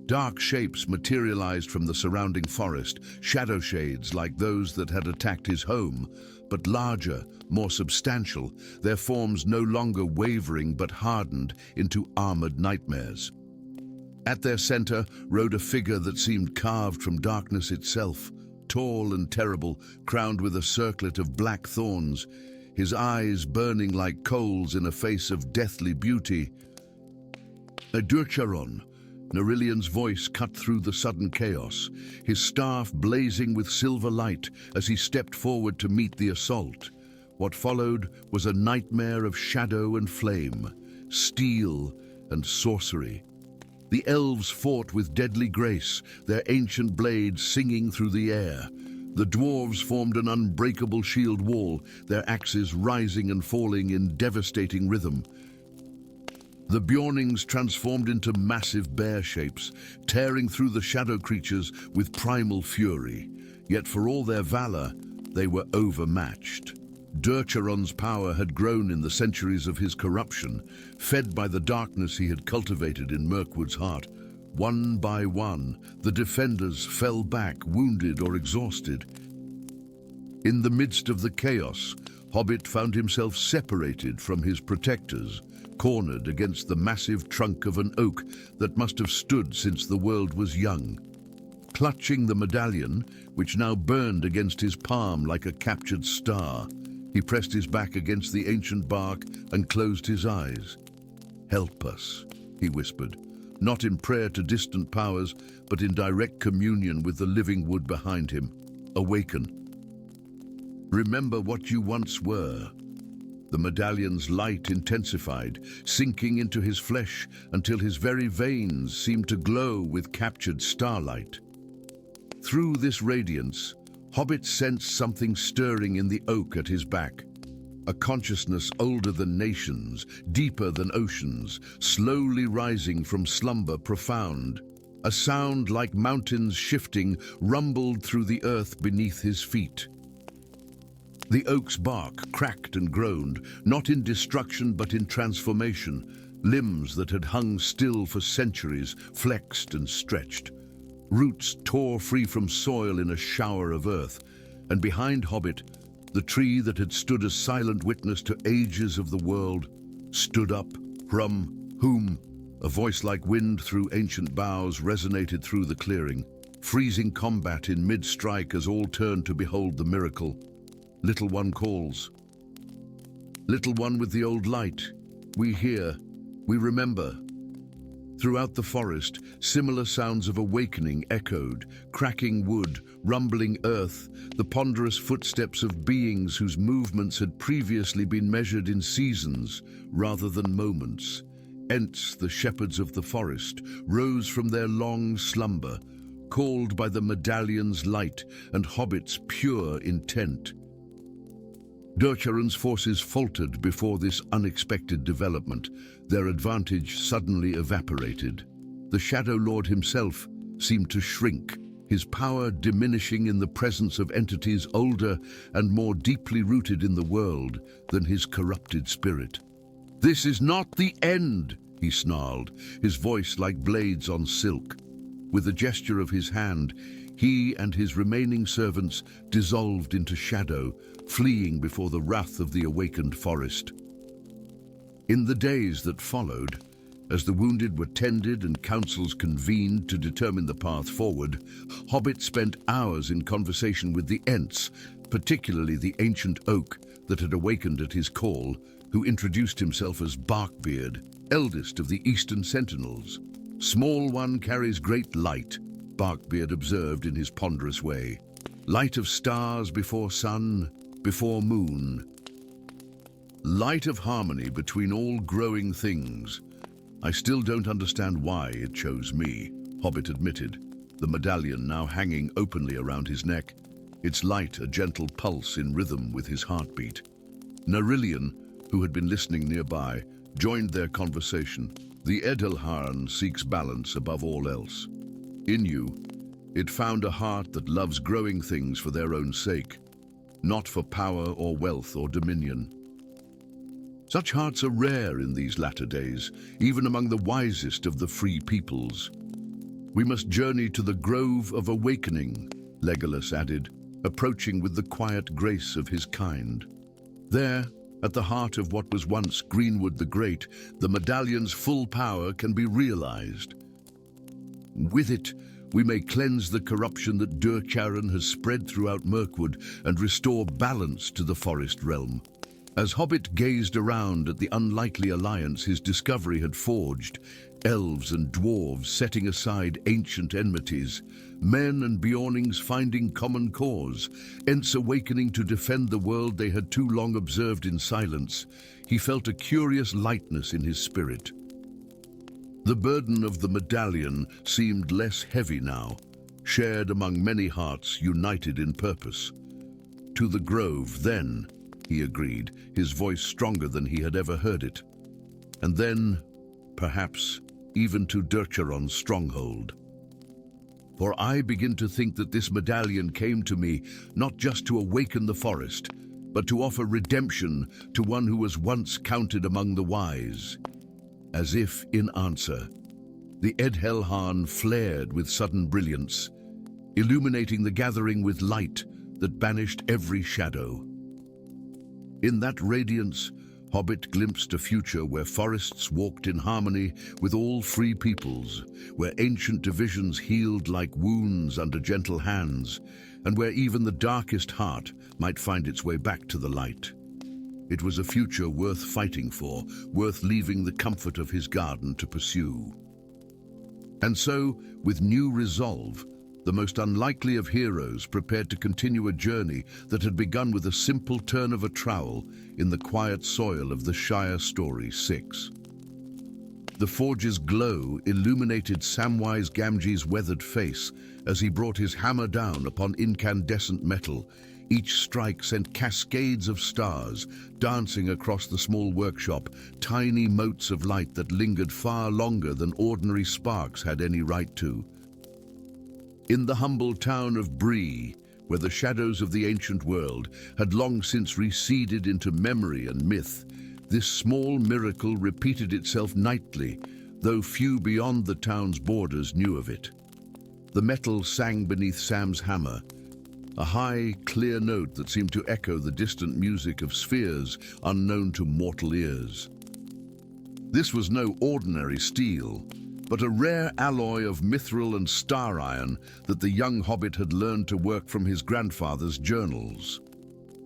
Dark shapes materialized from the surrounding forest, shadow shades like those that had attacked his home, but larger, more substantial, their forms no longer wavering but hardened into armored nightmares. At their center rode a figure that seemed carved from darkness itself, tall and terrible, crowned with a circlet of black thorns, his eyes burning like coals in a face of deathly beauty. "A Durcharon," Nerillion's voice cut through the sudden chaos, his staff blazing with silver light as he stepped forward to meet the assault. What followed was a nightmare of shadow and flame, steel and sorcery. The elves fought with deadly grace, their ancient blades singing through the air. The dwarves formed an unbreakable shield wall, their axes rising and falling in devastating rhythm. The Bjornings transformed into massive bear shapes, tearing through the shadow creatures with primal fury. Yet for all their valor, they were overmatched. Durcharon's power had grown in the centuries of his corruption, fed by the darkness he had cultivated in Mirkwood's heart. One by one, the defenders fell back, wounded or exhausted. In the midst of the chaos, Hobbit found himself separated from his protectors, cornered against the massive trunk of an oak that must have stood since the world was young. Clutching the medallion, which now burned against his palm like a captured star, he pressed his back against the ancient bark and closed his eyes. "Help us," he whispered, not in prayer to distant powers, but in direct communion with the living wood behind him. "Awaken. Remember what you once were." The medallion's light intensified, sinking into his flesh until his very veins seemed to glow with captured starlight. Through this radiance, Hobbit sensed something stirring in the oak at his back. A consciousness older than nations, deeper than oceans, slowly rising from slumber profound. A sound like mountains shifting rumbled through the earth beneath his feet. The oak's bark cracked and groaned, not in destruction but in transformation. Limbs that had hung still for centuries flexed and stretched. Roots tore free from soil in a shower of earth, and behind Hobbit, the tree that had stood a silent witness to ages of the world, stood up. From whom? A voice like wind through ancient boughs resonated through the clearing, freezing combat in mid-strike as all turned to behold the miracle. Little one calls. Little one with the old light, we hear, we remember. Throughout the forest, similar sounds of awakening echoed, cracking wood, rumbling earth, the ponderous footsteps of beings whose movements had previously been measured in seasons rather than moments. Ents, the shepherds of the forest, rose from their long slumber, called by the medallion's light and Hobbit's pure intent. Durcharan's forces faltered before this unexpected development. Their advantage suddenly evaporated. The Shadow Lord himself seemed to shrink, his power diminishing in the presence of entities older and more deeply rooted in the world than his corrupted spirit. "This is not the end," he snarled, his voice like blades on silk. With a gesture of his hand, he and his remaining servants dissolved into shadow, fleeing before the wrath of the awakened forest. In the days that followed, as the wounded were tended and councils convened to determine the path forward, Hobbit spent hours in conversation with the Ents, particularly the ancient oak that had awakened at his call, who introduced himself as Barkbeard, eldest of the Eastern Sentinels. "Small one carries great light," Barkbeard observed in his ponderous way. "Light of stars before sun, before moon. Light of harmony between all growing things. I still don't understand why it chose me," Hobbit admitted, the medallion now hanging openly around his neck, its light a gentle pulse in rhythm with his heartbeat. Narration, who had been listening nearby, joined their conversation. "The Edelharn seeks balance above all else. In you, it found a heart that loves growing things for their own sake, not for power or wealth or dominion. Such hearts are rare in these latter days, even among the wisest of the free peoples. We must journey to the Grove of Awakening," Legolas added, approaching with the quiet grace of his kind. There, at the heart of what was once Greenwood the Great, the medallion's full power can be realized. With it, we may cleanse the corruption that Durcharan has spread throughout Mirkwood and restore balance to the forest realm. As Hobbit gazed around at the unlikely alliance his discovery had forged, elves and dwarves setting aside ancient enmities, men and Beornings finding common cause, Ents awakening to defend the world they had too long observed in silence, he felt a curious lightness in his spirit. The burden of the medallion seemed less heavy now, shared among many hearts united in purpose. "To the Grove, then," he agreed, his voice stronger than he had ever heard it. "And then, perhaps, even to Durcharan's stronghold. For I begin to think that this medallion came to me not just to awaken the forest, but to offer redemption to one who was once counted among the wise." As if in answer, the Edelharn flared with sudden brilliance, illuminating the gathering with light that banished every shadow. In that radiance, Hobbit glimpsed a future where forests walked in harmony with all free peoples, where ancient divisions healed like wounds under gentle hands, and where even the darkest heart might find its way back to the light. It was a future worth fighting for, worth leaving the comfort of his garden to pursue. And so, with new resolve, the most unlikely of heroes prepared to continue a journey that had begun with a simple turn of a trowel in the quiet soil of the Shire Story 6. The forge's glow illuminated Samwise Gamgee's weathered face as he brought his hammer down upon incandescent metal. Each strike sent cascades of stars dancing across the small workshop, tiny motes of light that lingered far longer than ordinary sparks had any right to. In the humble town of Bree, where the shadows of the ancient world had long since receded into memory and myth, this small miracle repeated itself nightly, though few beyond the town's borders knew of it. The metal sang beneath Sam's hammer, a high, clear note that seemed to echo the distant music of spheres unknown to mortal ears. This was no ordinary steel, but a rare alloy of mithril and star iron that the young hobbit had learned to work from his grandfather's journals.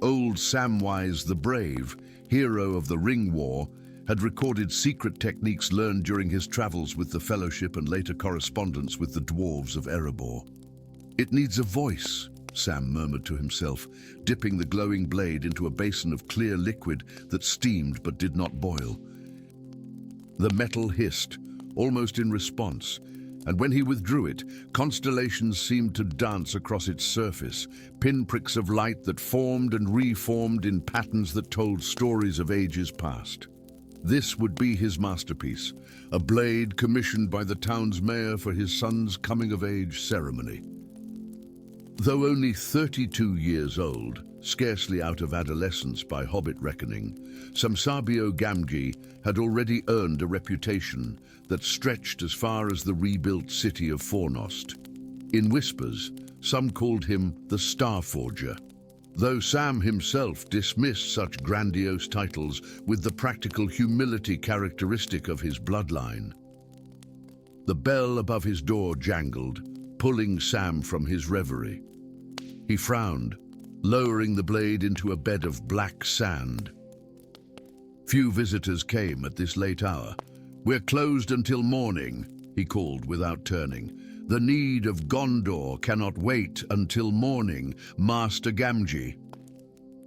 Old Samwise the Brave, hero of the Ring War, had recorded secret techniques learned during his travels with the Fellowship and later correspondence with the dwarves of Erebor. "It needs a voice," Sam murmured to himself, dipping the glowing blade into a basin of clear liquid that steamed but did not boil. The metal hissed, almost in response, and when he withdrew it, constellations seemed to dance across its surface, pinpricks of light that formed and reformed in patterns that told stories of ages past. This would be his masterpiece, a blade commissioned by the town's mayor for his son's coming-of-age ceremony. Though only 32 years old, scarcely out of adolescence by hobbit reckoning, Samwise Gamgee had already earned a reputation that stretched as far as the rebuilt city of Fornost. In whispers, some called him the Starforger, though Sam himself dismissed such grandiose titles with the practical humility characteristic of his bloodline. The bell above his door jangled, pulling Sam from his reverie. He frowned, lowering the blade into a bed of black sand. Few visitors came at this late hour. "We're closed until morning," he called without turning. "The need of Gondor cannot wait until morning, Master Gamgee."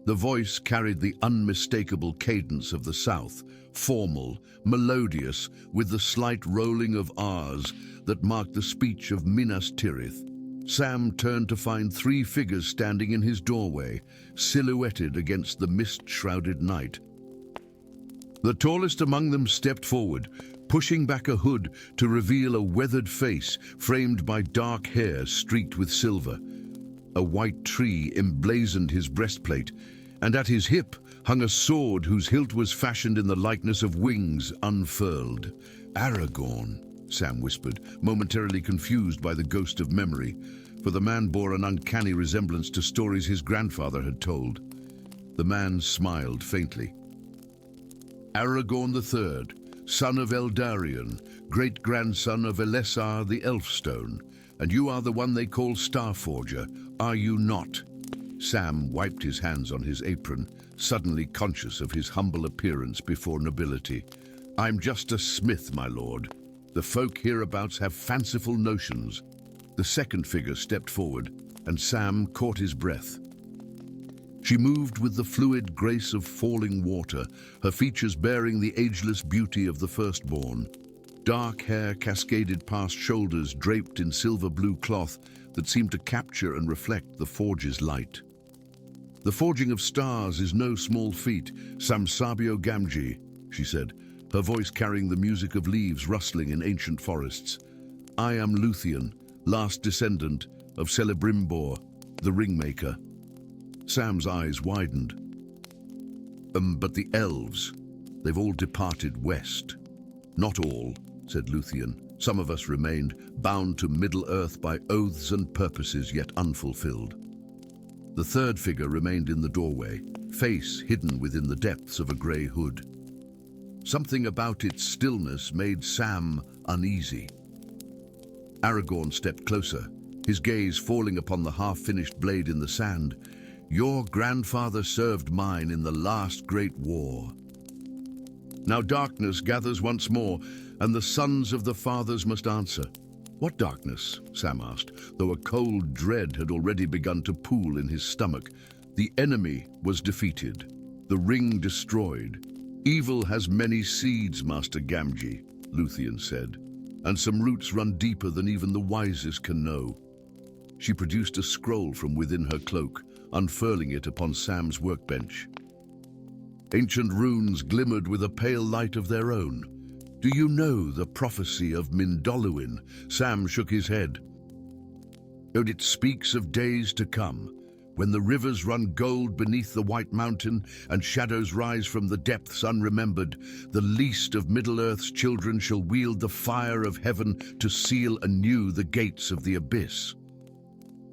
The voice carried the unmistakable cadence of the South, formal, melodious, with the slight rolling of R's that marked the speech of Minas Tirith. Sam turned to find three figures standing in his doorway, silhouetted against the mist-shrouded night. The tallest among them stepped forward, pushing back a hood to reveal a weathered face framed by dark hair streaked with silver. A white tree emblazoned his breastplate, and at his hip hung a sword whose hilt was fashioned in the likeness of wings unfurled. "Aragorn," Sam whispered, momentarily confused by the ghost of memory, for the man bore an uncanny resemblance to stories his grandfather had told. The man smiled faintly. "Aragorn III, son of Eldarion, great-grandson of Elessar the Elfstone, and you are the one they call Starforger, are you not?" Sam wiped his hands on his apron, suddenly conscious of his humble appearance before nobility. "I'm just a smith, my lord. The folk hereabouts have fanciful notions." The second figure stepped forward, and Sam caught his breath. She moved with the fluid grace of falling water, her features bearing the ageless beauty of the firstborn. Dark hair cascaded past shoulders draped in silver-blue cloth that seemed to capture and reflect the forge's light. "The forging of stars is no small feat, Samwise Gamgee," she said, her voice carrying the music of leaves rustling in ancient forests. "I am Luthien, last descendant of Celebrimbor, the Ringmaker." Sam's eyes widened. But the elves, they've all departed west." "Not all," said Luthien. "Some of us remained, bound to Middle-earth by oaths and purposes yet unfulfilled." The third figure remained in the doorway, face hidden within the depths of a grey hood. Something about its stillness made Sam uneasy. Aragorn stepped closer, his gaze falling upon the half-finished blade in the sand. "Your grandfather served mine in the last great war. Now darkness gathers once more, and the sons of the fathers must answer." "What darkness?" Sam asked, though a cold dread had already begun to pool in his stomach. "The enemy was defeated, the ring destroyed. Evil has many seeds, Master Gamgee," Luthien said, "and some roots run deeper than even the wisest can know." She produced a scroll from within her cloak, unfurling it upon Sam's workbench. Ancient runes glimmered with a pale light of their own. "Do you know the prophecy of Mindolluin?" Sam shook his head. And it speaks of days to come, when the rivers run gold beneath the white mountain and shadows rise from the depths unremembered. The least of Middle-earth's children shall wield the fire of heaven to seal anew the gates of the abyss.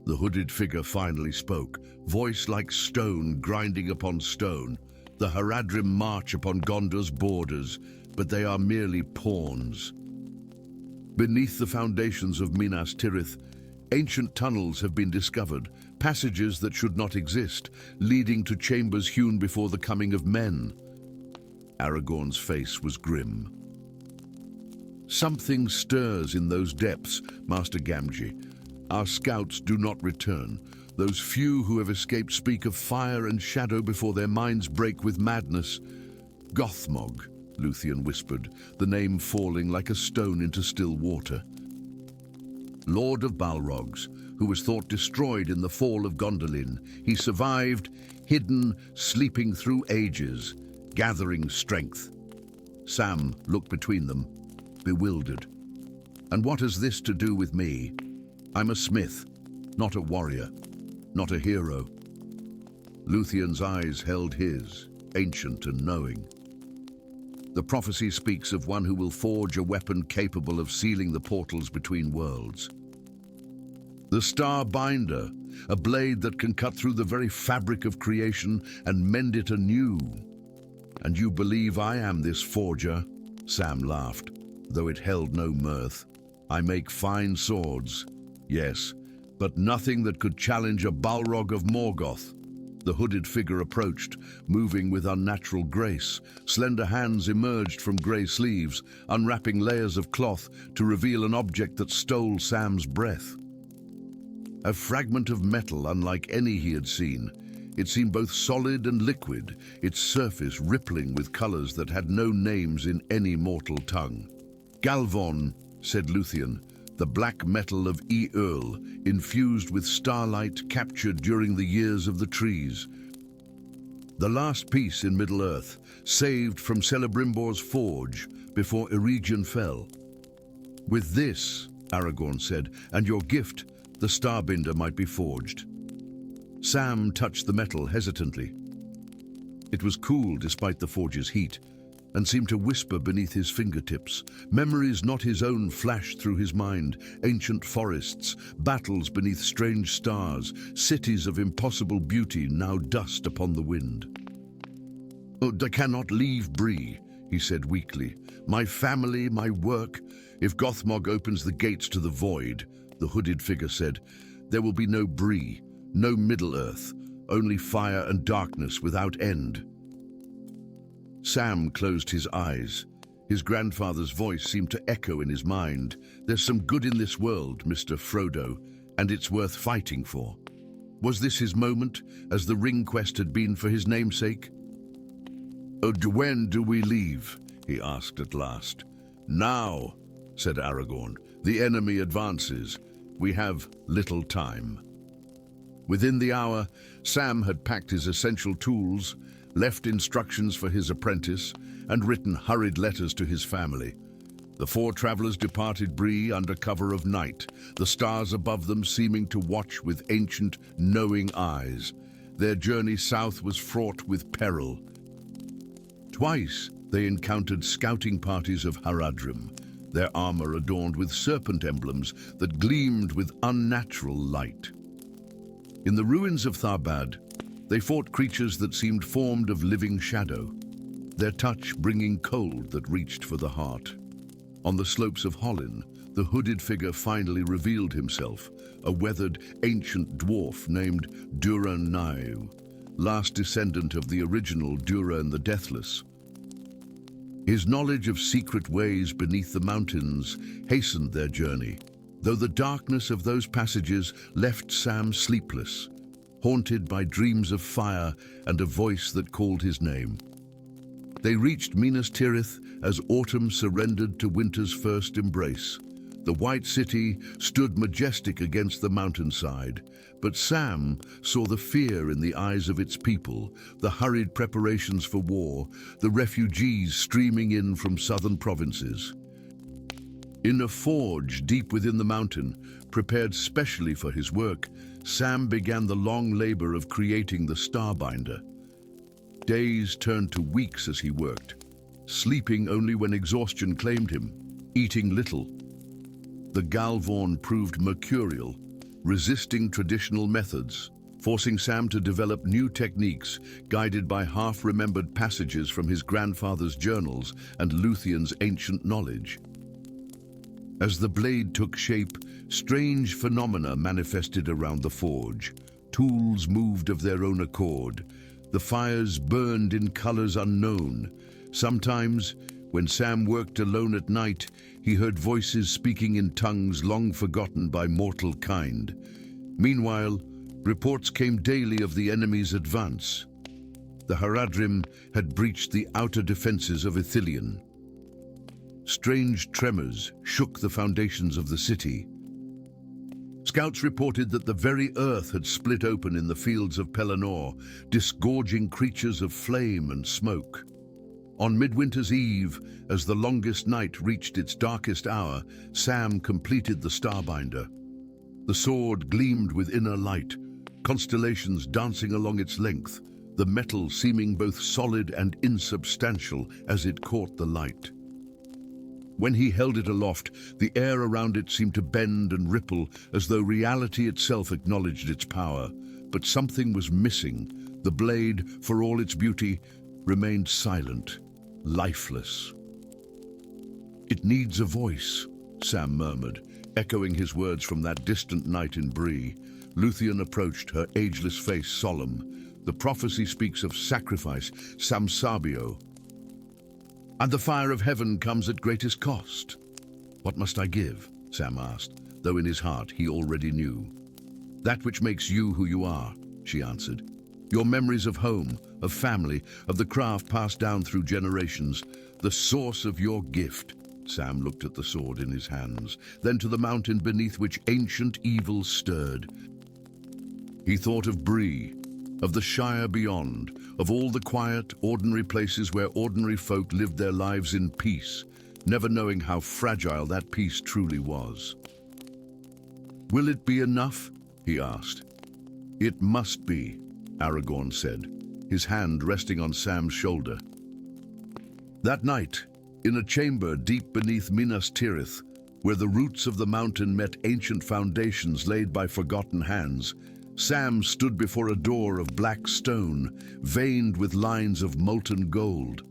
The hooded figure finally spoke, voice like stone grinding upon stone. The Haradrim march upon Gondor's borders, but they are merely pawns. Beneath the foundations of Minas Tirith, ancient tunnels have been discovered, passages that should not exist, leading to chambers hewn before the coming of men. Aragorn's face was grim. Something stirs in those depths, Master Gamgee. Our scouts do not return. Those few who have escaped speak of fire and shadow before their minds break with madness. Gothmog, Luthien whispered, the name falling like a stone into still water. Lord of Balrogs, who was thought destroyed in the fall of Gondolin, he survived, hidden, sleeping through ages, gathering strength. Sam looked between them, bewildered. And what has this to do with me? I'm a smith, not a warrior, not a hero. Luthien's eyes held his, ancient and knowing. The prophecy speaks of one who will forge a weapon capable of sealing the portals between worlds. The Star Binder, a blade that can cut through the very fabric of creation and mend it anew. And you believe I am this forger? Sam laughed, though it held no mirth. I make fine swords, yes, but nothing that could challenge a Balrog of Morgoth. The hooded figure approached, moving with unnatural grace. Slender hands emerged from grey sleeves, unwrapping layers of cloth to reveal an object that stole Sam's breath. A fragment of metal unlike any he had seen. It seemed both solid and liquid, its surface rippling with colors that had no names in any mortal tongue. Galvon, said Luthien, the black metal of Earl, infused with starlight captured during the years of the trees. The last piece in Middle-earth, saved from Celebrimbor's forge before Eregion fell. With this, Aragorn said, and your gift, the Starbinder might be forged. Sam touched the metal hesitantly. It was cool despite the forge's heat, and seemed to whisper beneath his fingertips. Memories not his own flashed through his mind, ancient forests, battles beneath strange stars, cities of impossible beauty now dust upon the wind. "Oh, I cannot leave Bree," he said weakly. "My family, my work. If Gothmog opens the gates to the void," the hooded figure said, "there will be no Bree, no Middle-earth, only fire and darkness without end." Sam closed his eyes. His grandfather's voice seemed to echo in his mind. "There's some good in this world, Mr. Frodo, and it's worth fighting for." Was this his moment, as the ring quest had been for his namesake? "When do we leave?" he asked at last. "Now," said Aragorn. "The enemy advances. We have little time." Within the hour, Sam had packed his essential tools, left instructions for his apprentice, and written hurried letters to his family. The four travelers departed Bree under cover of night, the stars above them seeming to watch with ancient, knowing eyes. Their journey south was fraught with peril. Twice they encountered scouting parties of Haradrim, their armor adorned with serpent emblems that gleamed with unnatural light. In the ruins of Tharbad, they fought creatures that seemed formed of living shadow, their touch bringing cold that reached for the heart. On the slopes of Hollin, the hooded figure finally revealed himself, a weathered, ancient dwarf named Duran Naiu, last descendant of the original Duran the Deathless. His knowledge of secret ways beneath the mountains hastened their journey, though the darkness of those passages left Sam sleepless, haunted by dreams of fire and a voice that called his name. They reached Minas Tirith as autumn surrendered to winter's first embrace. The White City stood majestic against the mountainside, but Sam saw the fear in the eyes of its people, the hurried preparations for war, the refugees streaming in from southern provinces. In a forge deep within the mountain, Prepared specially for his work, Sam began the long labor of creating the Starbinder. Days turned to weeks as he worked, sleeping only when exhaustion claimed him, eating little. The Galvorn proved mercurial, resisting traditional methods, forcing Sam to develop new techniques guided by half-remembered passages from his grandfather's journals and Luthien's ancient knowledge. As the blade took shape, strange phenomena manifested around the forge. Tools moved of their own accord. The fires burned in colors unknown. Sometimes, when Sam worked alone at night, he heard voices speaking in tongues long forgotten by mortal kind. Meanwhile, reports came daily of the enemy's advance. The Haradrim had breached the outer defenses of Ithilien. Strange tremors shook the foundations of the city. Scouts reported that the very earth had split open in the fields of Pelennor, disgorging creatures of flame and smoke. On Midwinter's Eve, as the longest night reached its darkest hour, Sam completed the Starbinder. The sword gleamed with inner light, constellations dancing along its length, the metal seeming both solid and insubstantial as it caught the light. When he held it aloft, the air around it seemed to bend and ripple as though reality itself acknowledged its power. But something was missing. The blade, for all its beauty, remained silent, lifeless. "It needs a voice," Sam murmured, echoing his words from that distant night in Bree. Luthien approached, her ageless face solemn. The prophecy speaks of sacrifice, samsabio. "And the fire of heaven comes at greatest cost." "What must I give?" Sam asked, though in his heart he already knew. "That which makes you who you are," she answered. "Your memories of home, of family, of the craft passed down through generations, the source of your gift." Sam looked at the sword in his hands, then to the mountain beneath which ancient evil stirred. He thought of Bree, of the Shire beyond, of all the quiet, ordinary places where ordinary folk lived their lives in peace, never knowing how fragile that peace truly was. "Will it be enough?" he asked. "It must be," Aragorn said, his hand resting on Sam's shoulder. That night, in a chamber deep beneath Minas Tirith, where the roots of the mountain met ancient foundations laid by forgotten hands, Sam stood before a door of black stone, veined with lines of molten gold.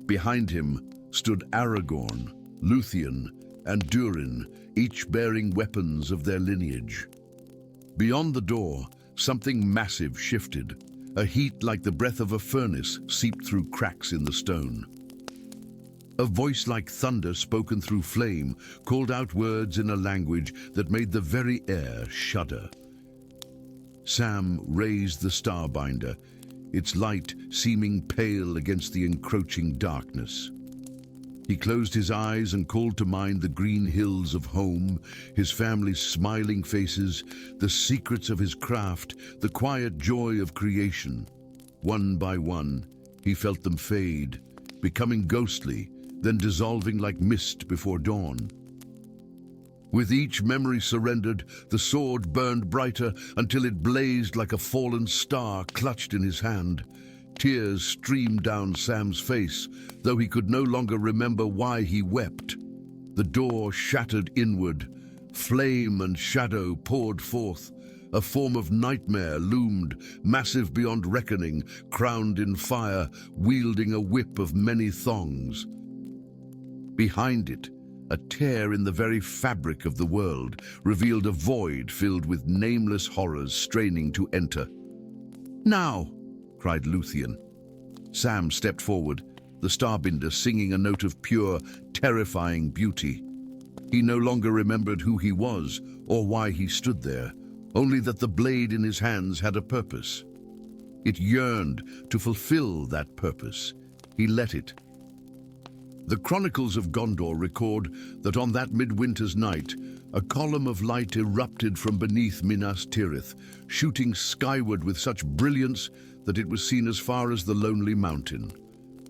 Behind him stood Aragorn, Luthien, and Durin, each bearing weapons of their lineage. Beyond the door, something massive shifted. A heat like the breath of a furnace seeped through cracks in the stone. A voice like thunder spoken through flame called out words in a language that made the very air shudder. Sam raised the Starbinder, its light seeming pale against the encroaching darkness. He closed his eyes and called to mind the green hills of home, his family's smiling faces, the secrets of his craft, the quiet joy of creation. One by one, he felt them fade, becoming ghostly, then dissolving like mist before dawn. With each memory surrendered, the sword burned brighter until it blazed like a fallen star clutched in his hand. Tears streamed down Sam's face, though he could no longer remember why he wept. The door shattered inward. Flame and shadow poured forth. A form of nightmare loomed, massive beyond reckoning, crowned in fire, wielding a whip of many thongs. Behind it, a tear in the very fabric of the world revealed a void filled with nameless horrors straining to enter. "Now!" cried Luthien. Sam stepped forward, the Starbinder singing a note of pure, terrifying beauty. He no longer remembered who he was or why he stood there, only that the blade in his hands had a purpose. It yearned to fulfill that purpose. He let it. The Chronicles of Gondor record that on that midwinter's night, a column of light erupted from beneath Minas Tirith, shooting skyward with such brilliance that it was seen as far as the lonely mountain.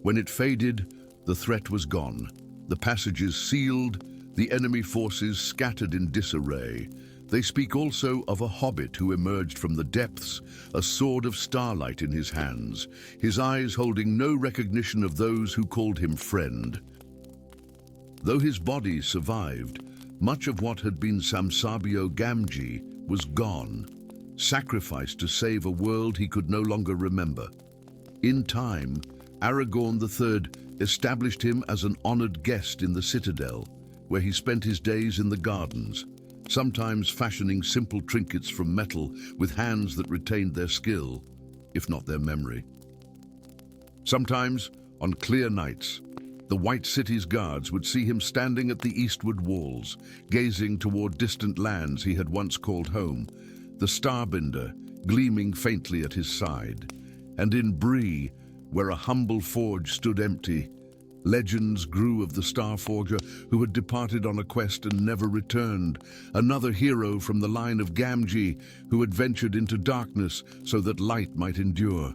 When it faded, the threat was gone, the passages sealed, the enemy forces scattered in disarray. They speak also of a hobbit who emerged from the depths, a sword of starlight in his hands, his eyes holding no recognition of those who called him friend. Though his body survived, much of what had been Samwise Gamgee was gone, sacrificed to save a world he could no longer remember. In time, Aragorn III established him as an honored guest in the citadel, where he spent his days in the gardens, sometimes fashioning simple trinkets from metal with hands that retained their skill, if not their memory. Sometimes, on clear nights, the White City's guards would see him standing at the eastward walls, gazing toward distant lands he had once called home, the Starbinder gleaming faintly at his side. And in Bree, where a humble forge stood empty, legends grew of the Starforger who had departed on a quest and never returned, another hero from the line of Gamgee who had ventured into darkness so that light might endure.